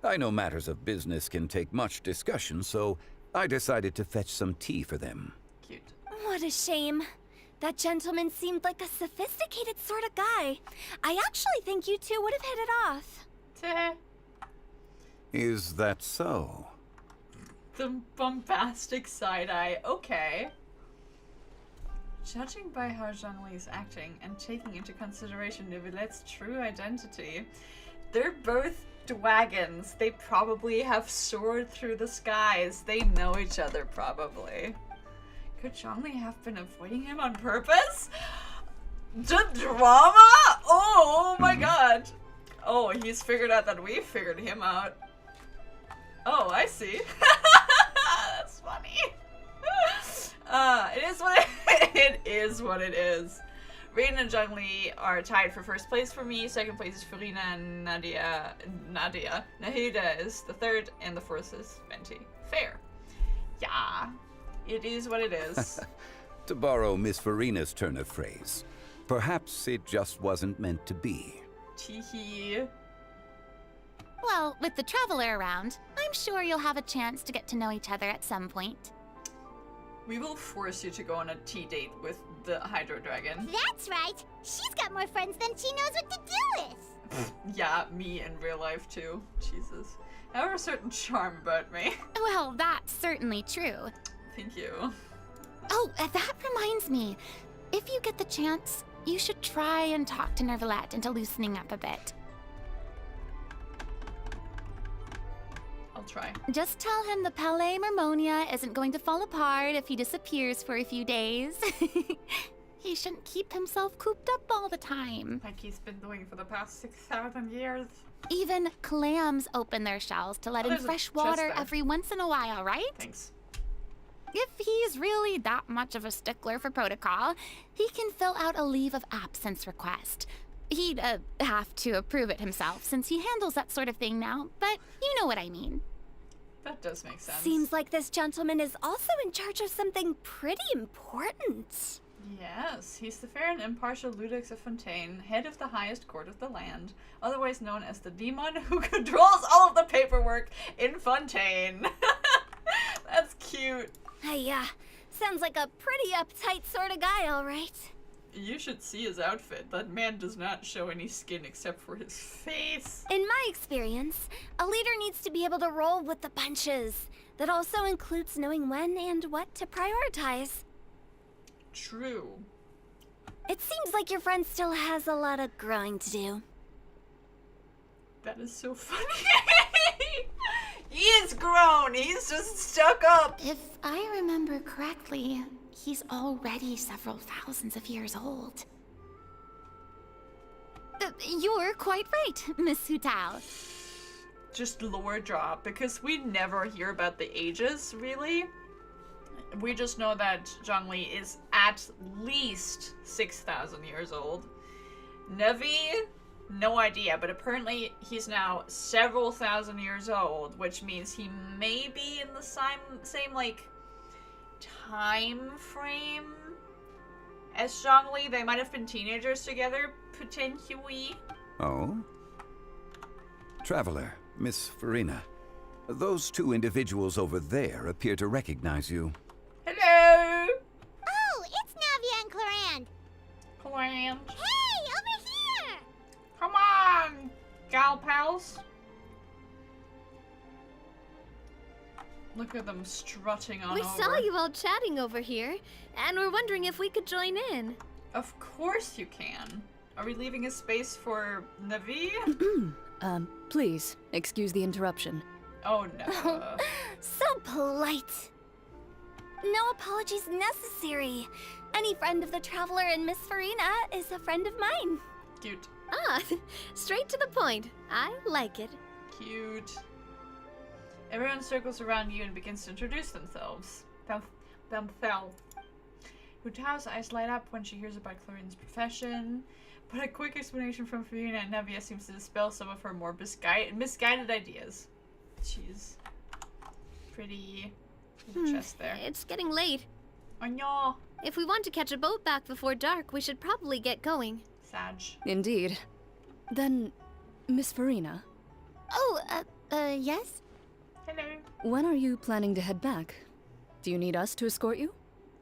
I know matters of business can take much discussion, so I decided to fetch some tea for them. Cute. What a shame. That gentleman seemed like a sophisticated sort of guy. I actually think you two would have hit it off. Teh. Is that so? The bombastic side-eye. Okay. Judging by how Zhongli is acting and taking into consideration Neuville's true identity, they're both dragons. They probably have soared through the skies. They know each other, probably. Could Zhongli have been avoiding him on purpose? The drama? Oh my god. Oh, he's figured out that we figured him out. Oh, I see. That's funny. It is what it is. What it is. Raiden and Zhongli are tied for first place for me. Second place is Farina and Nadia. Nahida is the third, and the fourth is Venti. Fair. Yeah. It is what it is. To borrow Miss Farina's turn of phrase, perhaps it just wasn't meant to be. Teehee. Well, with the Traveler around, I'm sure you'll have a chance to get to know each other at some point. We will force you to go on a tea date with the Hydro Dragon. That's right. She's got more friends than she knows what to do with. Yeah, me in real life too. Jesus. I have a certain charm about me. Well, that's certainly true. Thank you. Oh, that reminds me. If you get the chance, you should try and talk to Neuvillette into loosening up a bit. I'll try. Just tell him the Palais Mermonia isn't going to fall apart if he disappears for a few days. He shouldn't keep himself cooped up all the time. Like he's been doing for the past 6,000 years. Even clams open their shells to let in there's a fresh chest water there. every once in a while, right? Thanks. If he's really that much of a stickler for protocol, he can fill out a leave of absence request. He'd have to approve it himself since he handles that sort of thing now, but you know what I mean. That does make sense. Seems like this gentleman is also in charge of something pretty important. Yes, he's the fair and impartial Ludex of Fontaine, head of the highest court of the land, otherwise known as the demon who controls all of the paperwork in Fontaine. That's cute. Yeah, sounds like a pretty uptight sort of guy, all right. You should see his outfit. That man does not show any skin except for his face. In my experience, a leader needs to be able to roll with the punches. That also includes knowing when and what to prioritize. True. It seems like your friend still has a lot of growing to do. That is so funny. He is grown. He's just stuck up. If I remember correctly, he's already several thousands of years old. You're quite right, Miss Hutao. just lore drop, because we never hear about the ages, really. We just know that Zhongli is at least 6,000 years old. Nevi, no idea, but apparently he's now several thousand years old, which means he may be in the same like, time frame as Zhongli. They might have been teenagers together, potentially. Oh? Traveler, Miss Farina. Those two individuals over there appear to recognize you. Hello! Oh, it's Navia and Clarand. Clarand. Hey, over here! Come on, gal pals. Look at them strutting on We over. saw you all chatting over here, and we're wondering if we could join in. Of course you can. Are we leaving a space for Navi? Please, excuse the interruption. Oh no. So polite. No apologies necessary. Any friend of the Traveler and Miss Farina is a friend of mine. Cute. Ah, straight to the point. I like it. Cute. Everyone circles around you and begins to introduce themselves. Hutao's eyes light up when she hears about Clarine's profession, but a quick explanation from Farina and Nevia seems to dispel some of her more misguided ideas. She's pretty chest there. It's getting late. Oh no. If we want to catch a boat back before dark, we should probably get going. Sag. Indeed. Then, Miss Farina, Oh, yes? Hello. when are you planning to head back? Do you need us to escort you?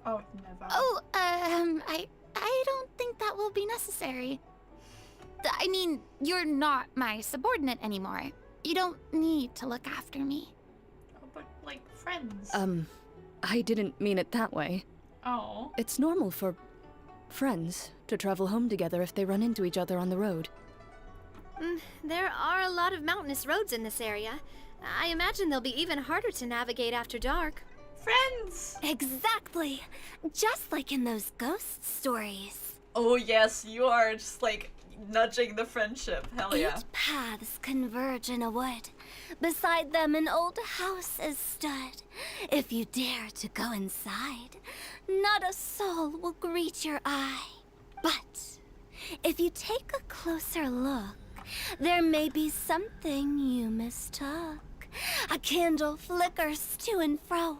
Oh, never. Oh, I don't think that will be necessary. I mean, you're not my subordinate anymore. You don't need to look after me. Oh, but like friends. I didn't mean it that way. Oh. It's normal for friends to travel home together if they run into each other on the road. There are a lot of mountainous roads in this area. I imagine they'll be even harder to navigate after dark. Friends. Exactly. Just like in those ghost stories. Oh yes, you are just like nudging the friendship. Hell yeah. 8 paths converge in a wood. Beside them an old house is stood. If you dare to go inside, not a soul will greet your eye. But if you take a closer look, there may be something you mistook. A candle flickers to and fro,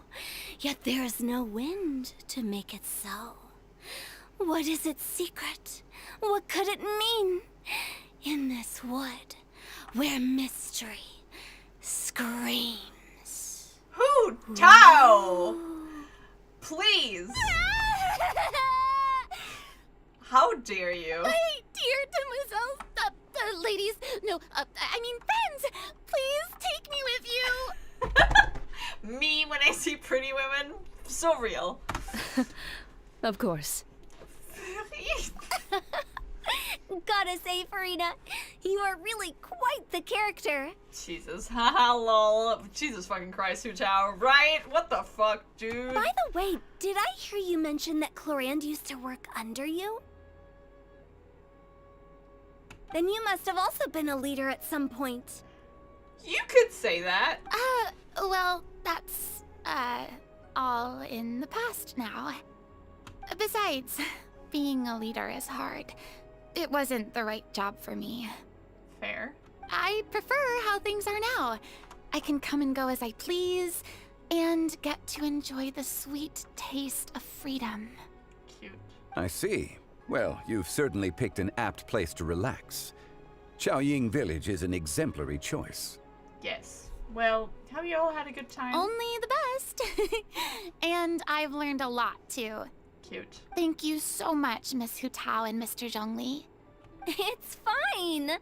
yet there is no wind to make it so. What is its secret? What could it mean? In this wood, where mystery screams. Who? Tao! Please! How dare you? My dear demoiselles, ladies, no, I mean friends, please take me with you. Me when I see pretty women? So real. Of course. Gotta say, Farina, you are really quite the character. Jesus. Haha lol. Jesus fucking Christ, Hu Tao, right? What the fuck, dude? By the way, did I hear you mention that Clarand used to work under you? Then you must have also been a leader at some point. You could say that. Well, that's, all in the past now. Besides, being a leader is hard. It wasn't the right job for me. Fair. I prefer how things are now. I can come and go as I please, and get to enjoy the sweet taste of freedom. Cute. I see. Well, you've certainly picked an apt place to relax. Chaoying Village is an exemplary choice. Yes. Well, have you all had a good time? Only the best. And I've learned a lot, too. Cute. Thank you so much, Miss Hutao and Mr. Zhongli. It's fine.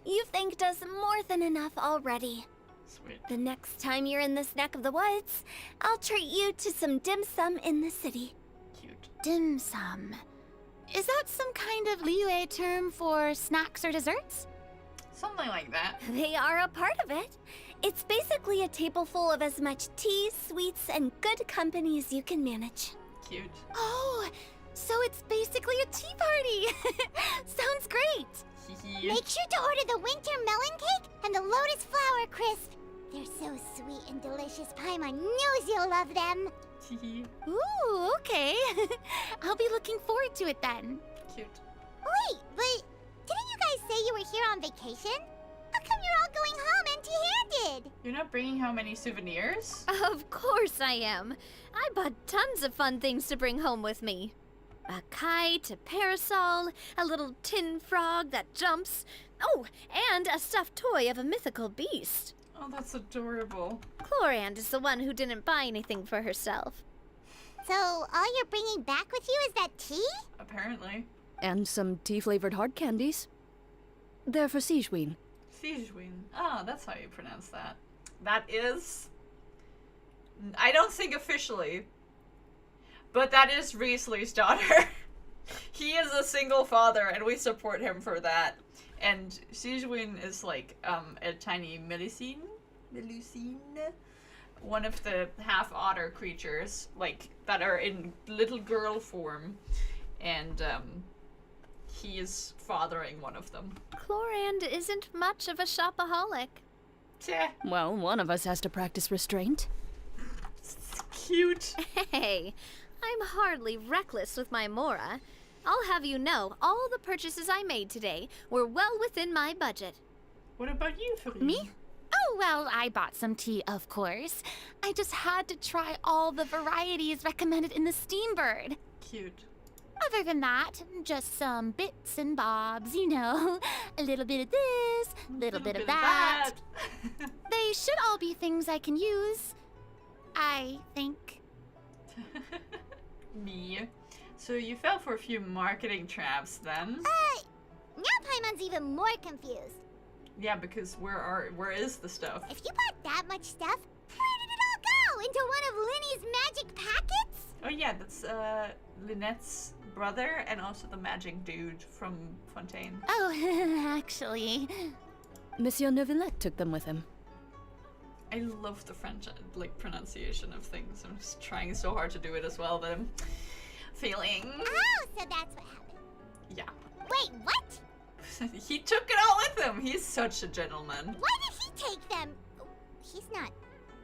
You've thanked us more than enough already. Sweet. The next time you're in this neck of the woods, I'll treat you to some dim sum in the city. Cute. Dim sum. Is that some kind of Liyue term for snacks or desserts? Something like that. They are a part of it. It's basically a table full of as much tea, sweets, and good company as you can manage. Cute. Oh, so it's basically a tea party. Sounds great. Hee. Make sure to order the winter melon cake and the lotus flower crisp. They're so sweet and delicious. Paimon knows you'll love them. Ooh, okay. I'll be looking forward to it then. Cute. Wait, but didn't you guys say you were here on vacation? How come you're all going home empty-handed? You're not bringing home any souvenirs? Of course I am. I bought tons of fun things to bring home with me. A kite, a parasol, a little tin frog that jumps. Oh, and a stuffed toy of a mythical beast. Oh, that's adorable. Chlorand is the one who didn't buy anything for herself. So all you're bringing back with you is that tea? Apparently. And some tea-flavored hard candies. They're for Sigewin. Sigewin. Oh, that's how you pronounce that. That is... I don't think officially, but that is Riesley's daughter. He is a single father, and we support him for that. And Sigewin is like a tiny Melusine? One of the half-otter creatures, like, that are in little girl form. And he is fathering one of them. Chlorand isn't much of a shopaholic. Teh. Well, one of us has to practice restraint. Cute. Hey, I'm hardly reckless with my Mora. I'll have you know, all the purchases I made today were well within my budget. What about you, Farine? Me? Oh, well, I bought some tea, of course. I just had to try all the varieties recommended in the Steambird. Cute. Other than that, just some bits and bobs, you know. A little bit of this, little bit of that. They should all be things I can use, I think. Me. So you fell for a few marketing traps then? Now Paimon's even more confused. Yeah, because where is the stuff? If you bought that much stuff, where did it all go? Into one of Linny's magic packets? Oh yeah, that's Lynette's brother and also the magic dude from Fontaine. Oh, actually. Monsieur Neuvillette took them with him. I love the French pronunciation of things. I'm just trying so hard to do it as well that I'm failing. Oh, so that's what happened. Yeah. Wait, what? He took it all with him. He's such a gentleman. Why did he take them? He's not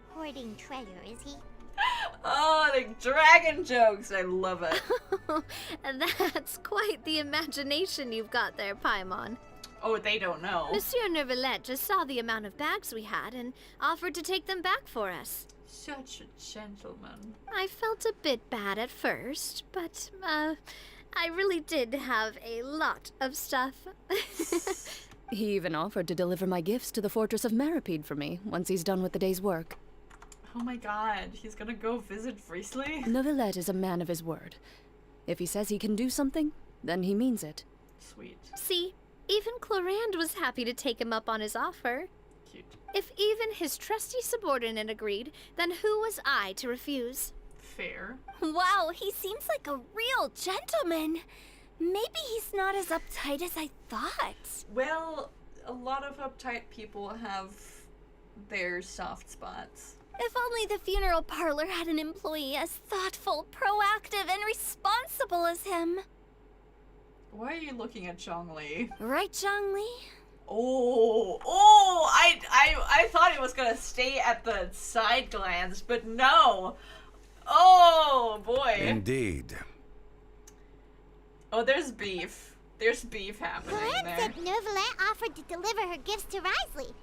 hoarding treasure, is he? Oh, the dragon jokes. I love it. That's quite the imagination you've got there, Paimon. Oh, they don't know. Monsieur Neuvillette just saw the amount of bags we had and offered to take them back for us. Such a gentleman. I felt a bit bad at first, but, I really did have a lot of stuff. He even offered to deliver my gifts to the Fortress of Maripede for me once he's done with the day's work. Oh my god, he's gonna go visit Friesli? Neuvillette is a man of his word. If he says he can do something, then he means it. Sweet. See, even Chlorand was happy to take him up on his offer. Cute. If even his trusty subordinate agreed, then who was I to refuse? Fair. Wow, he seems like a real gentleman. Maybe he's not as uptight as I thought. Well, a lot of uptight people have their soft spots. If only the funeral parlor had an employee as thoughtful, proactive, and responsible as him. Why are you looking at Zhongli? Right, Zhongli? Oh, I thought he was gonna stay at the side glance, but no. Oh, boy. Indeed. Oh, there's beef. There's beef happening Chlorand there. said Neuvillette offered to deliver her gifts to Risley.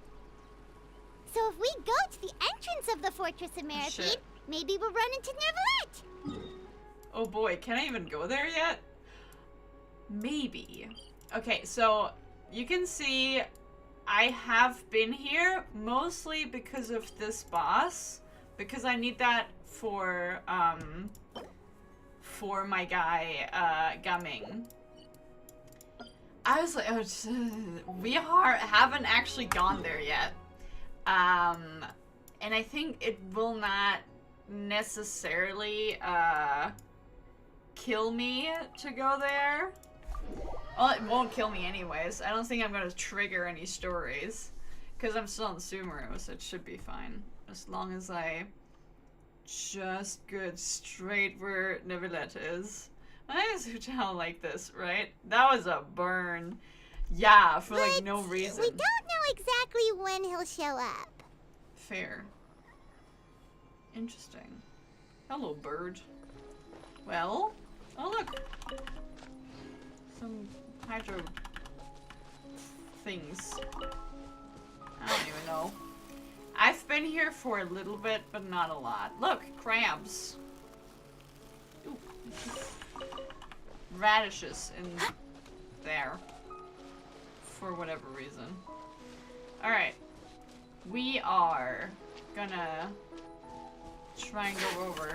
So if we go to the entrance of the Fortress of Maripede, shit. maybe we'll run into Neuvillette. Oh boy, can I even go there yet? Maybe. Okay, so you can see I have been here mostly because of this boss, because I need that for my guy, Gaming. I was like, oh, we haven't actually gone there yet. And I think it will not necessarily, kill me to go there. Well, it won't kill me anyways. I don't think I'm gonna trigger any stories. Because I'm still in Sumeru, so it should be fine. As long as I just go straight where Neuvillette is. I just tell like this, right? That was a burn. Yeah, for like But no reason. we don't know exactly when he'll show up. Fair. Interesting. Hello, bird. Well, oh look. Some hydro things. I don't even know. I've been here for a little bit, but not a lot. Look, crabs. Ooh. Radishes in there. For whatever reason. Alright. We are gonna try and go over.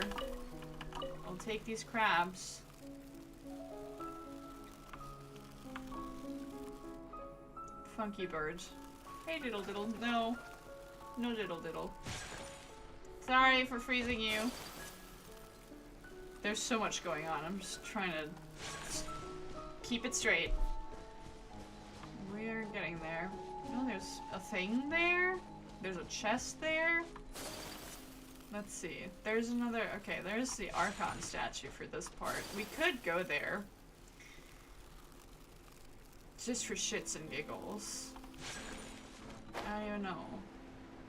I'll take these crabs. Funky birds. Hey diddle diddle. No. No diddle diddle. Sorry for freezing you. There's so much going on. I'm just trying to keep it straight. We're getting there. No, there's a thing there. There's a chest there. Let's see. There's another. Okay, there's the Archon statue for this part. We could go there. Just for shits and giggles. I don't know.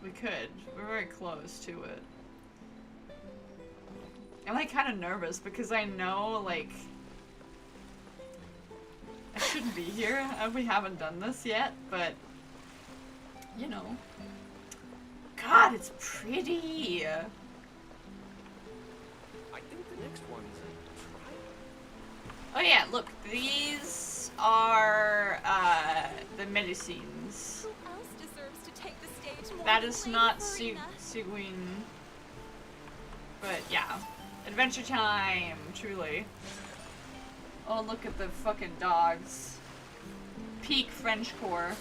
We could. We're very close to it. I'm like kind of nervous because I know like I shouldn't be here. We haven't done this yet, but you know. God, it's pretty. I think the next one's a Oh yeah, look, these are the medicines. Who else deserves to take the stage more That than is Lady not Farina? Seguin. But yeah. Adventure time, truly. Oh, look at the fucking dogs. Peak Frenchcore.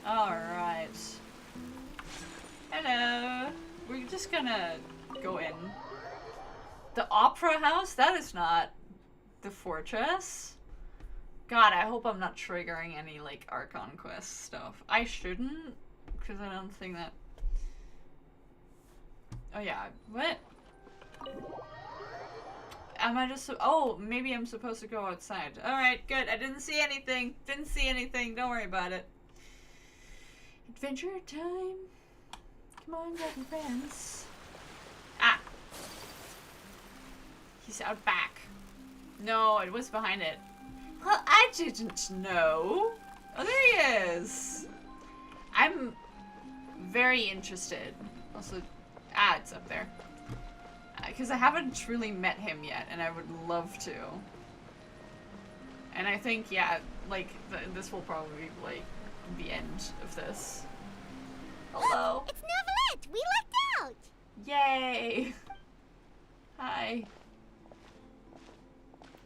Alright. Hello. We're just gonna go in. The Opera House? That is not the fortress. God, I hope I'm not triggering any, like, Archon Quest stuff. I shouldn't, because I don't think that... Oh, yeah. What? Am I just... Oh, maybe I'm supposed to go outside. Alright, good. I didn't see anything. Didn't see anything. Don't worry about it. Adventure time. Come on, dragon friends. Ah! He's out back. No, it was behind it. Well, I didn't know. Oh, there he is. I'm very interested. Also, it's up there. Because I haven't truly met him yet, and I would love to. And I think, yeah, like, this will probably be, like, the end of this. Hello. It's Neuvillette! We lucked out! Yay! Hi.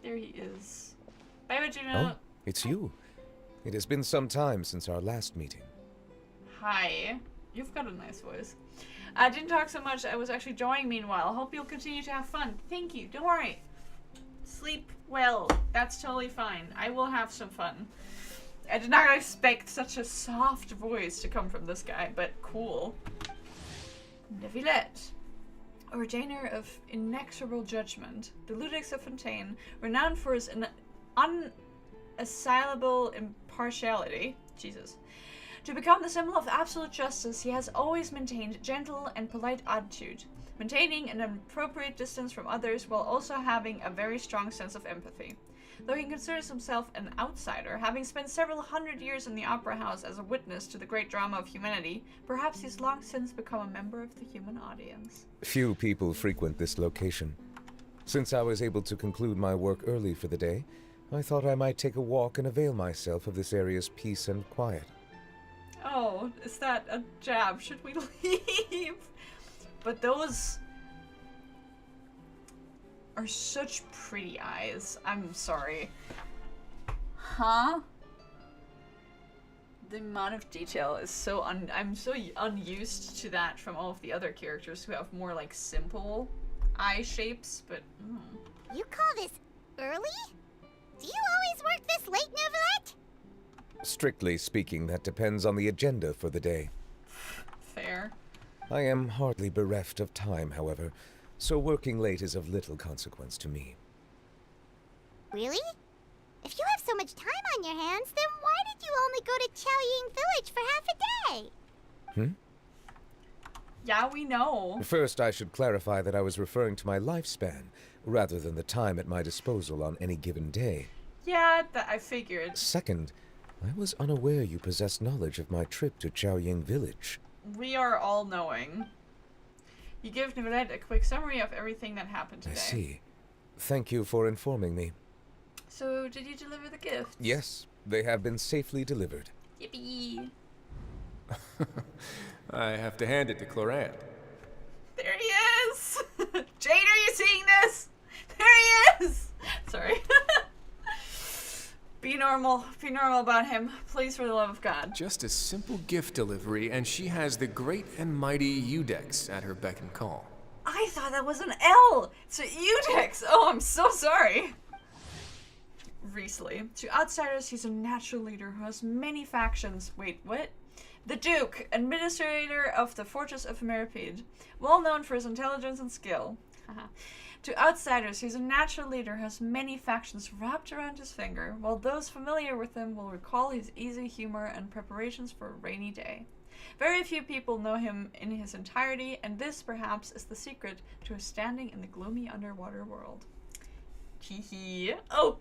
There he is. Bye, Juno. Oh, it's you. It has been some time since our last meeting. Hi. You've got a nice voice. I didn't talk so much. I was actually drawing meanwhile. Hope you'll continue to have fun. Thank you. Don't worry. Sleep well. That's totally fine. I will have some fun. I did not expect such a soft voice to come from this guy, but cool. Neuvillette. A retainer of inexorable judgment, the Ludix of Fontaine, renowned for his unassailable impartiality. Jesus. To become the symbol of absolute justice, he has always maintained gentle and polite attitude, maintaining an appropriate distance from others while also having a very strong sense of empathy. Though he considers himself an outsider, having spent several hundred years in the Opera House as a witness to the great drama of humanity, perhaps he's long since become a member of the human audience. Few people frequent this location. Since I was able to conclude my work early for the day, I thought I might take a walk and avail myself of this area's peace and quiet. Oh, is that a jab? Should we leave? But those are such pretty eyes. I'm sorry. Huh? The amount of detail is so I'm so unused to that from all of the other characters who have more like simple eye shapes, but You call this early? Do you always work this late, Neuvillette? Strictly speaking, that depends on the agenda for the day. fair. I am hardly bereft of time, however, so working late is of little consequence to me. Really? If you have so much time on your hands, then why Yeah, we know. First, I should clarify that I was referring to my lifespan, rather than the time at my disposal on any given day. Yeah, I figured. Second, I was unaware you possessed knowledge of my trip to Chaoying Village. We are all knowing. You give Nicolette a quick summary of everything that happened today. I see. Thank you for informing me. So, did you deliver the gifts? Yes, they have been safely delivered. Yippee. I have to hand it to Clorant. There he is! Jade, are you seeing this? There he is! Sorry. Be normal. Be normal about him. Please, for the love of God. Just a simple gift delivery, and she has the great and mighty Udex at her beck and call. I thought that was an L! It's a Udex! Oh, I'm so sorry. Riesli. To outsiders, he's a natural leader who has many factions. Wait, what? The Duke, administrator of the Fortress of Meripede, well known for his intelligence and skill. To outsiders, he's a natural leader who has many factions wrapped around his finger, while those familiar with him will recall his easy humor and preparations for a rainy day. Very few people know him in his entirety, and this, perhaps, is the secret to his standing in the gloomy underwater world. Hee. Oh,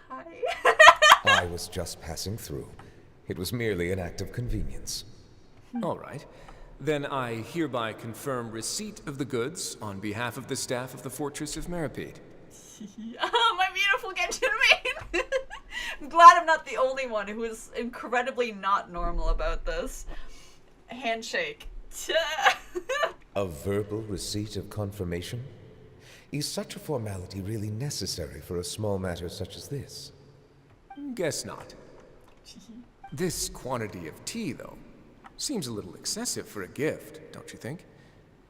hi. I was just passing through. It was merely an act of convenience. All right. Then I hereby confirm receipt of the goods on behalf of the staff of the Fortress of Meripede. Oh, my beautiful Genshin main! I'm glad I'm not the only one who is incredibly not normal about this. Handshake. A verbal receipt of confirmation? Is such a formality really necessary for a small matter such as this? Guess not. This quantity of tea, though, seems a little excessive for a gift, don't you think?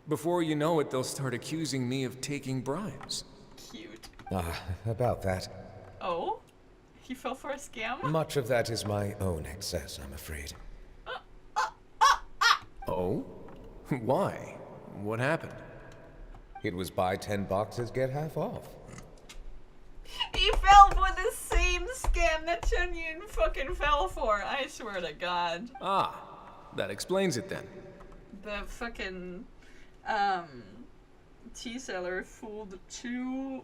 Before you know it, they'll start accusing me of taking bribes. Cute. About that. Oh? He fell for a scam? Much of that is my own excess, I'm afraid. Oh? Why? What happened? It was buy 10 boxes, get half off. He fell for the same scam that Chunyun fucking fell for, I swear to God. Ah, that explains it then. The fucking, tea seller fooled two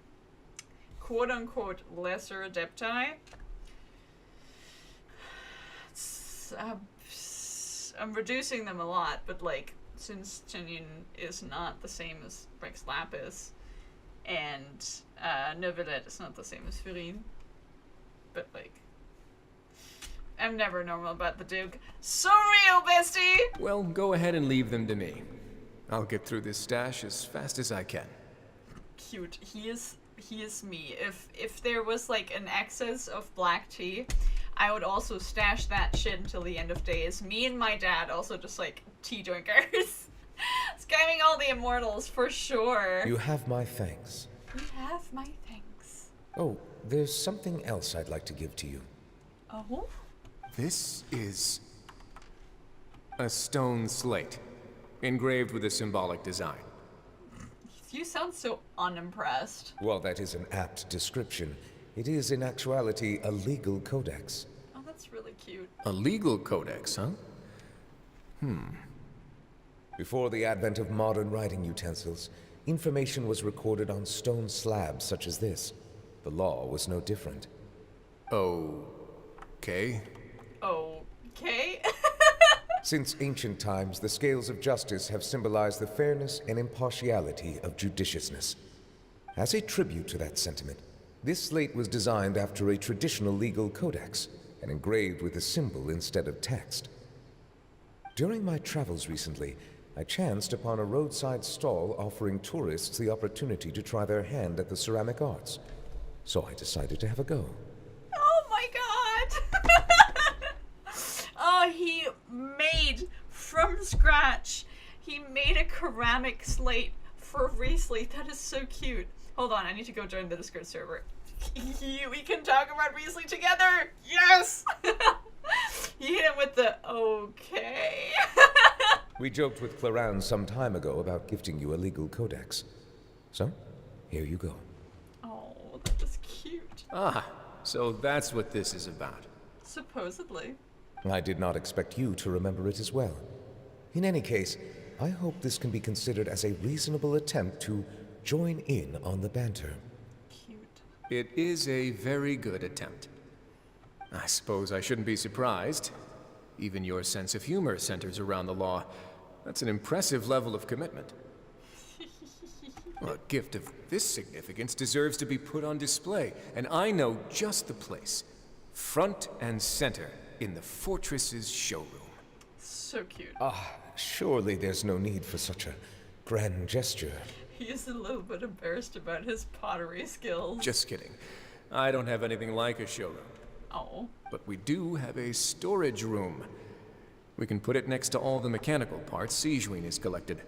quote-unquote lesser adepti. I'm reducing them a lot, but like, since Chunyun is not the same as Rex Lapis, and Neuvillette is not the same as Furine, but like, I'm never normal about the Duke. So real, bestie! Well, go ahead and leave them to me. I'll get through this stash as fast as I can. Cute. He is me. If there was like an excess of black tea, I would also stash that shit until the end of days. Me and my dad also just like tea drinkers. Scamming all the immortals for sure. You have my thanks. You have my thanks. Oh, there's something else I'd like to give to you. Oh? This is a stone slate, engraved with a symbolic design. You sound so unimpressed. While that is an apt description, it is in actuality a legal codex. Oh, that's really cute. A legal codex, huh? Before the advent of modern writing utensils, information was recorded on stone slabs such as this. The law was no different. Okay. Okay. Since ancient times, the scales of justice have symbolized the fairness and impartiality of judiciousness. As a tribute to that sentiment, this slate was designed after a traditional legal codex and engraved with a symbol instead of text. During my travels recently, I chanced upon a roadside stall offering tourists the opportunity to try their hand at the ceramic arts. So I decided to have a go. Oh my god! Oh, he made from scratch. He made a ceramic slate for Riesli. That is so cute. Hold on, I need to go join the Discord server. We can talk about Riesli together! Yes! He hit him with the okay. We joked with Claran some time ago about gifting you a legal codex. So, here you go. Oh, that is cute. Ah, so that's what this is about. Supposedly. I did not expect you to remember it as well. In any case, I hope this can be considered as a reasonable attempt to join in on the banter. Cute. It is a very good attempt. I suppose I shouldn't be surprised. Even your sense of humor centers around the law. That's an impressive level of commitment. Well, a gift of this significance deserves to be put on display, and I know just the place. Front and center in the fortress's showroom. So cute. Surely there's no need for such a grand gesture. He's a little bit embarrassed about his pottery skills. Just kidding. I don't have anything like a showroom. Oh. But we do have a storage room. We can put it next to all the mechanical parts Sijuin has collected.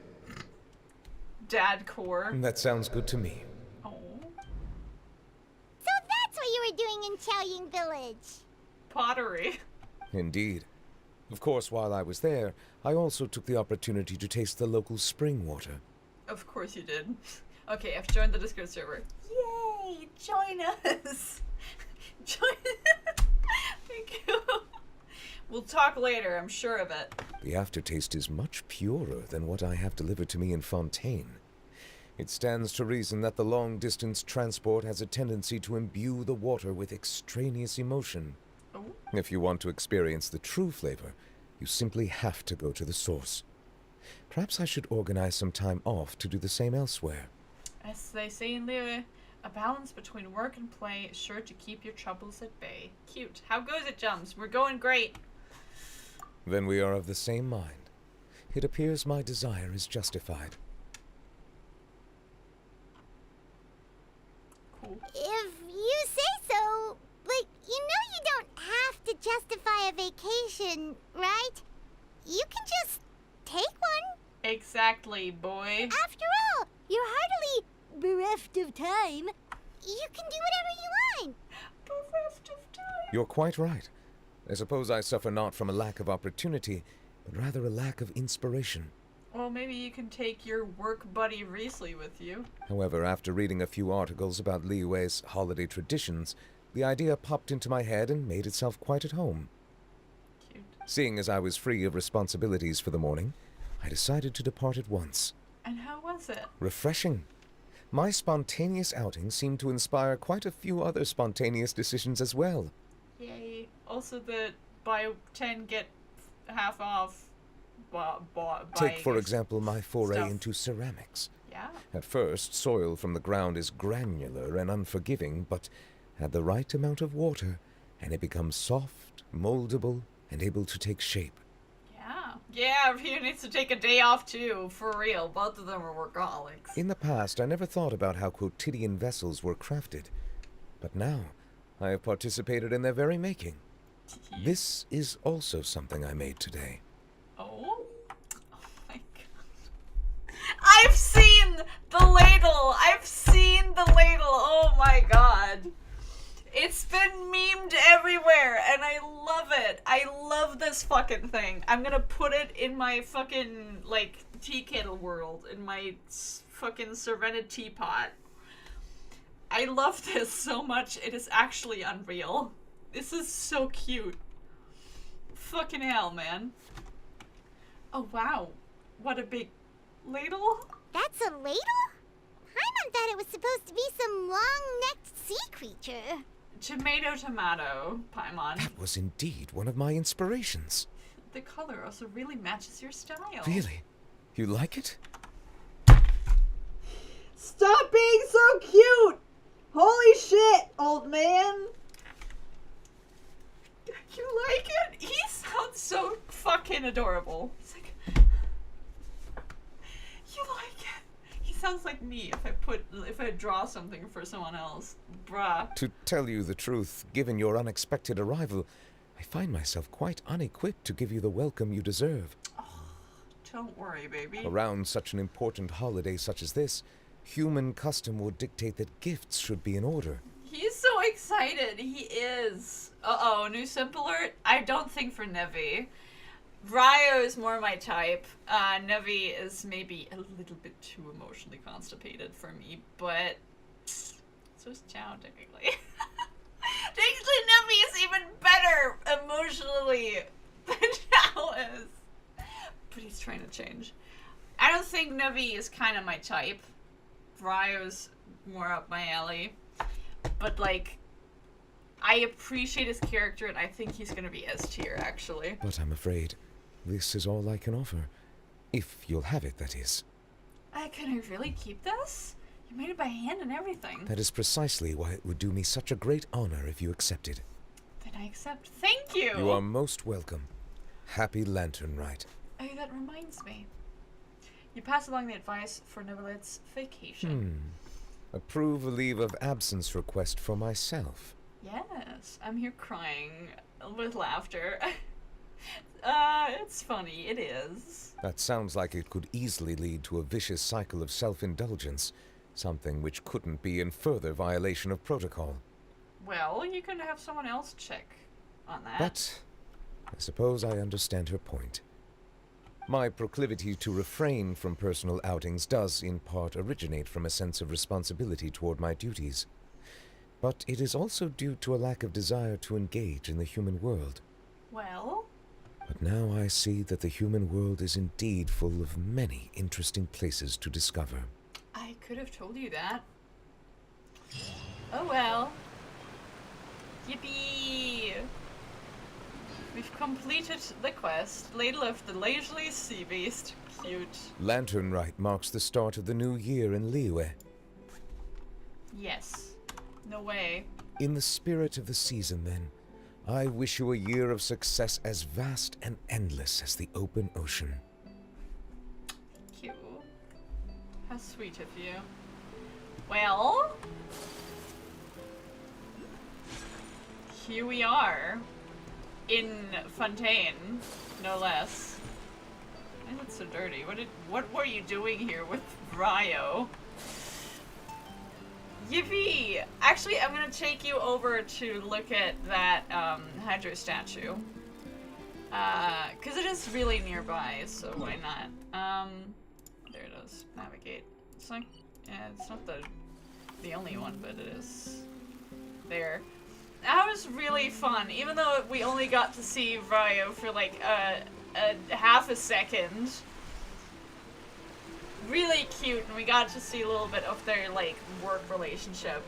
Dad core. That sounds good to me. Oh. So that's what you were doing in Qiaoying Village. Pottery. Indeed. Of course, while I was there, I also took the opportunity to taste the local spring water. Of course you did. Okay, I've joined the Discord server. Yay! Join us! Join Thank you. We'll talk later, I'm sure of it. The aftertaste is much purer than what I have delivered to me in Fontaine. It stands to reason that the long-distance transport has a tendency to imbue the water with extraneous emotion. Oh. If you want to experience the true flavor, you simply have to go to the source. Perhaps I should organize some time off to do the same elsewhere. As they say in Liyue, a balance between work and play is sure to keep your troubles at bay. Cute. How goes it, Jums? We're going great. Then we are of the same mind. It appears my desire is justified. Cool. If you say so, but you know you don't have to justify a vacation, right? You can just take one. Exactly, boy. After all, you're hardly bereft of time. You can do whatever you want. Bereft of time. You're quite right. I suppose I suffer not from a lack of opportunity, but rather a lack of inspiration. Well, maybe you can take your work buddy Riesli with you. However, after reading a few articles about Liyue's holiday traditions, the idea popped into my head and made itself quite at home. Cute. Seeing as I was free of responsibilities for the morning, I decided to depart at once. And how was it? Refreshing. My spontaneous outing seemed to inspire quite a few other spontaneous decisions as well. Yay. Also the buy 10 get half off Take, for buying example, my foray stuff. into ceramics. Yeah. At first, soil from the ground is granular and unforgiving, but add the right amount of water, and it becomes soft, moldable, and able to take shape. Yeah. Yeah, Peter needs to take a day off too, for real. Both of them are workaholics. In the past, I never thought about how quotidian vessels were crafted, but now I have participated in their very making. This is also something I made today. Oh? Oh my god. I've seen the ladle! I've seen the ladle! Oh my god. It's been memed everywhere, and I love it. I love this fucking thing. I'm gonna put it in my fucking, like, tea kettle world, in my fucking Serena teapot. I love this so much, it is actually unreal. This is so cute. Fucking hell, man. Oh, wow. What a big ladle. That's a ladle? Paimon thought it was supposed to be some long-necked sea creature. Tomato, Paimon. That was indeed one of my inspirations. The color also really matches your style. Really? You like it? Stop being so cute! Holy shit, old man! You like it? He sounds so fucking adorable. He's like, you like it? He sounds like me if I draw something for someone else. Bruh. To tell you the truth, given your unexpected arrival, I find myself quite unequipped to give you the welcome you deserve. Oh, don't worry, baby. Around such an important holiday such as this, human custom would dictate that gifts should be in order. He's so excited. He is. Uh-oh, new simp alert? I don't think for Nevi. Ryo is more my type. Nevi is maybe a little bit too emotionally constipated for me, but so is Chow, technically. Technically, Nevi is even better emotionally than Chow is. But he's trying to change. I don't think Navi is kind of my type. Ryo's more up my alley. But, like, I appreciate his character, and I think he's gonna be S tier, actually. But I'm afraid this is all I can offer. If you'll have it, that is. Can I really keep this? You made it by hand and everything. That is precisely why it would do me such a great honor if you accepted. Then I accept. Thank you! You are most welcome. Happy Lantern Rite. Oh, that reminds me. You pass along the advice for Neverlet's vacation. Approve a leave of absence request for myself. Yes, I'm here crying with laughter. It's funny, it is. That sounds like it could easily lead to a vicious cycle of self-indulgence, something which couldn't be in further violation of protocol. Well, you can have someone else check on that. But I suppose I understand her point. My proclivity to refrain from personal outings does in part originate from a sense of responsibility toward my duties. But it is also due to a lack of desire to engage in the human world. Well? But now I see that the human world is indeed full of many interesting places to discover. I could have told you that. Oh well. Yippee! We've completed the quest. Ladle of the Leisurely Sea Beast. Cute. Lantern Rite marks the start of the new year in Liyue. Yes. No way. In the spirit of the season, then, I wish you a year of success as vast and endless as the open ocean. Thank you. How sweet of you. Well, here we are. In Fontaine, no less. Why is it so dirty? What were you doing here with Ryo? Yippee! Actually, I'm gonna take you over to look at that Hydro statue. Cause it is really nearby, so why not? There it is. Navigate. It's like, yeah, it's not the only one, but it is there. That was really fun, even though we only got to see Ryo for like a half a second. Really cute, and we got to see a little bit of their like work relationship.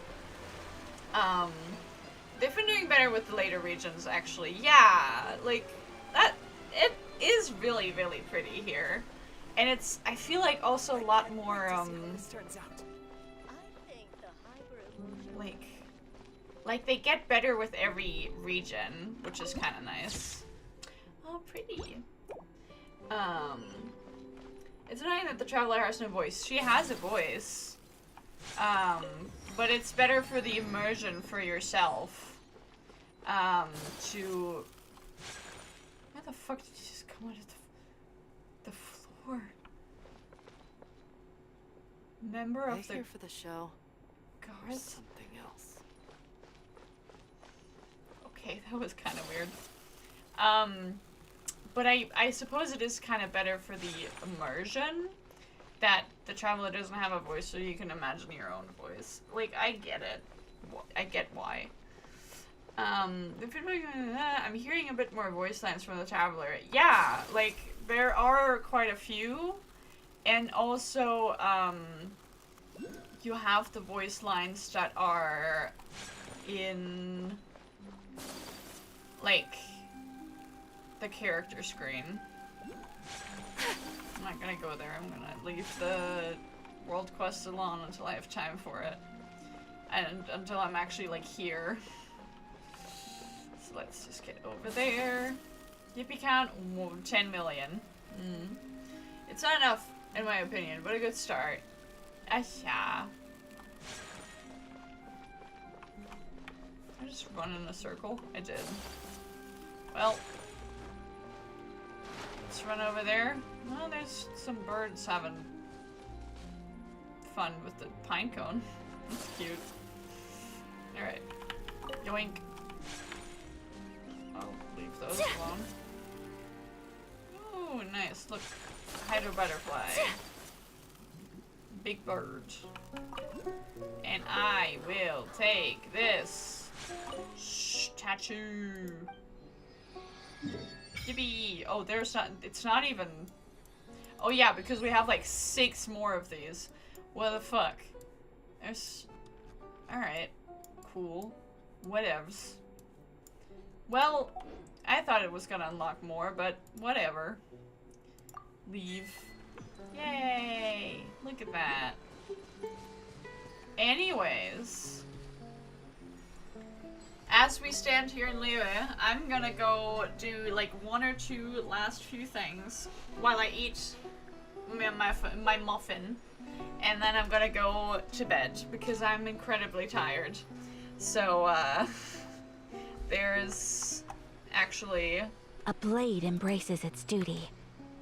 They've been doing better with the later regions, actually. Yeah, like that. It is really, really pretty here, and it's. I feel like also a lot more like they get better with every region, which is kind of nice. Oh, pretty. It's annoying that the Traveler has no voice. She has a voice. But it's better for the immersion for yourself. To... Where the fuck did you just come out of the floor? Member of the... here for the show. Guard? Something else. Okay, that was kind of weird. But I suppose it is kind of better for the immersion that the Traveler doesn't have a voice, so you can imagine your own voice. Like, I get it. I get why. I'm hearing a bit more voice lines from the Traveler. Yeah, like, there are quite a few. And also, you have the voice lines that are in, like, the character screen. I'm not gonna go there. I'm gonna leave the world quest alone until I have time for it. And until I'm actually, like, here. So let's just get over there. Yippee count, 10 million. It's not enough, in my opinion, but a good start. Yeah. I just run in a circle? I did. Well. Let's run over there. Well, there's some birds having fun with the pine cone. That's cute. Alright. Yoink. I'll leave those alone. Ooh, nice. Look. Hydro butterfly. Big bird. And I will take this statue. Yippee! Oh, there's not. It's not even. Oh yeah, because we have like 6 more of these. What the fuck? There's... Alright. Cool. Whatevs. Well, I thought it was gonna unlock more, but whatever. Leave. Yay! Look at that. Anyways. As we stand here in Liyue, I'm gonna go do like 1 or 2 last few things while I eat my muffin. And then I'm gonna go to bed because I'm incredibly tired. So, there's actually... A blade embraces its duty,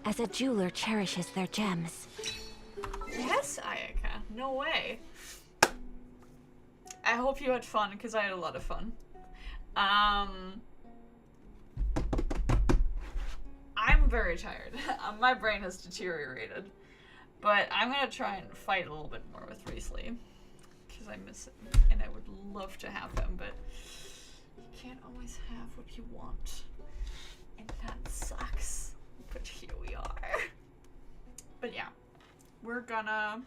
as a jeweler cherishes their gems. Yes, Ayaka. No way. I hope you had fun, because I had a lot of fun. I'm very tired. My brain has deteriorated. But I'm gonna try and fight a little bit more with Riesli. Because I miss him. And I would love to have him, but you can't always have what you want. And that sucks. But here we are. But yeah. We're gonna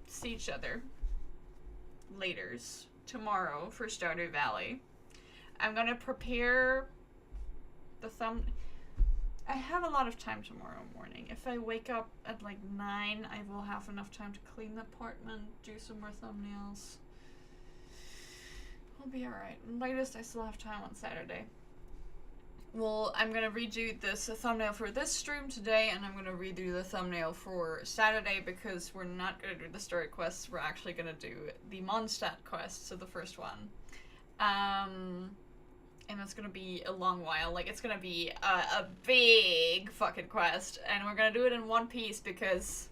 see each other laters tomorrow for Stardew Valley. I'm gonna prepare the I have a lot of time tomorrow morning. If I wake up at like 9, I will have enough time to clean the apartment, do some more thumbnails. I'll be alright. Latest, I still have time on Saturday. Well, I'm gonna redo this thumbnail for this stream today, and I'm gonna redo the thumbnail for Saturday because we're not gonna do the story quests. We're actually gonna do the Mondstadt quest, so the first one. And it's gonna be a long while. Like, it's gonna be a big fucking quest, and we're gonna do it in one piece because,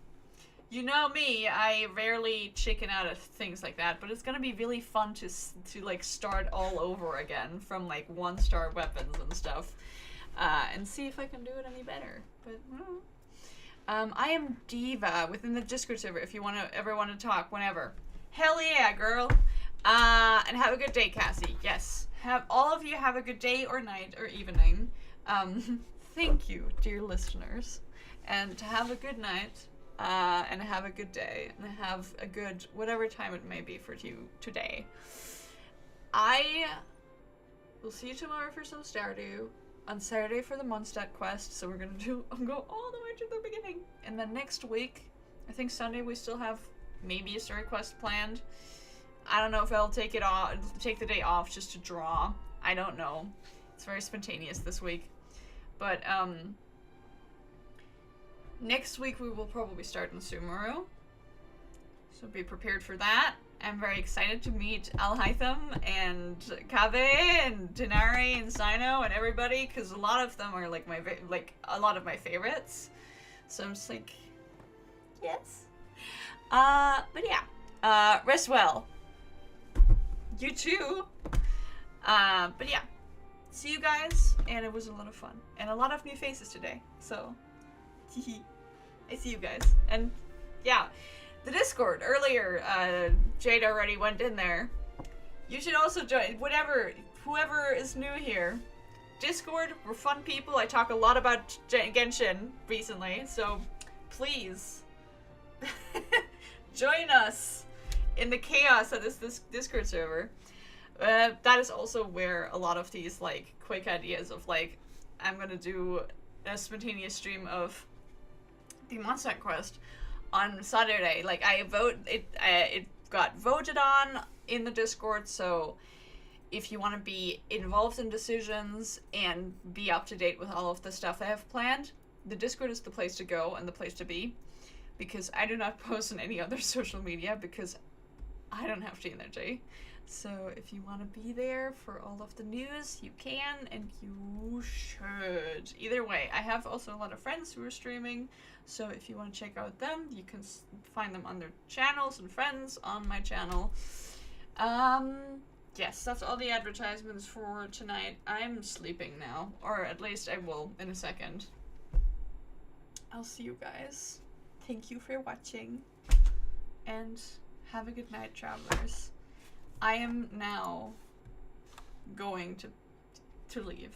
you know me, I rarely chicken out of things like that, but it's gonna be really fun to like start all over again from like 1-star weapons and stuff, and see if I can do it any better. But I am Diva within the Discord server if you ever want to talk whenever. Hell yeah, girl. And have a good day, Cassie. Yes. All of you have a good day or night or evening. Thank you, dear listeners. And to have a good night, and have a good day, and have a good whatever time it may be for you today. I will see you tomorrow for some Stardew. On Saturday for the Mondstadt quest, so we're gonna go all the way to the beginning. And then next week, I think Sunday we still have maybe a story quest planned. I don't know if I'll take the day off just to draw. I don't know. It's very spontaneous this week. But, next week we will probably start in Sumeru. So be prepared for that. I'm very excited to meet Alhaitham and Kaveh and Denari and Sino and everybody, because a lot of them are like a lot of my favorites. So I'm just like, yes. But yeah. Rest well. You too. But yeah. See you guys, and it was a lot of fun. And a lot of new faces today. So, I see you guys. And yeah, the Discord earlier, Jade already went in there. You should also join, whoever is new here. Discord, we're fun people. I talk a lot about Genshin recently, so please join us in the chaos that is this Discord server. That is also where a lot of these like quick ideas of like, I'm gonna do a spontaneous stream of the Mondstadt quest on Saturday. Like it got voted on in the Discord, so if you want to be involved in decisions and be up to date with all of the stuff I have planned, the Discord is the place to go and the place to be, because I do not post on any other social media because I don't have the energy. So if you want to be there for all of the news, you can, and you should. Either way, I have also a lot of friends who are streaming, so if you want to check out them, you can find them on their channels and friends on my channel. Yes, that's all the advertisements for tonight. I'm sleeping now, or at least I will in a second. I'll see you guys. Thank you for watching, and have a good night, travelers. I am now going to leave.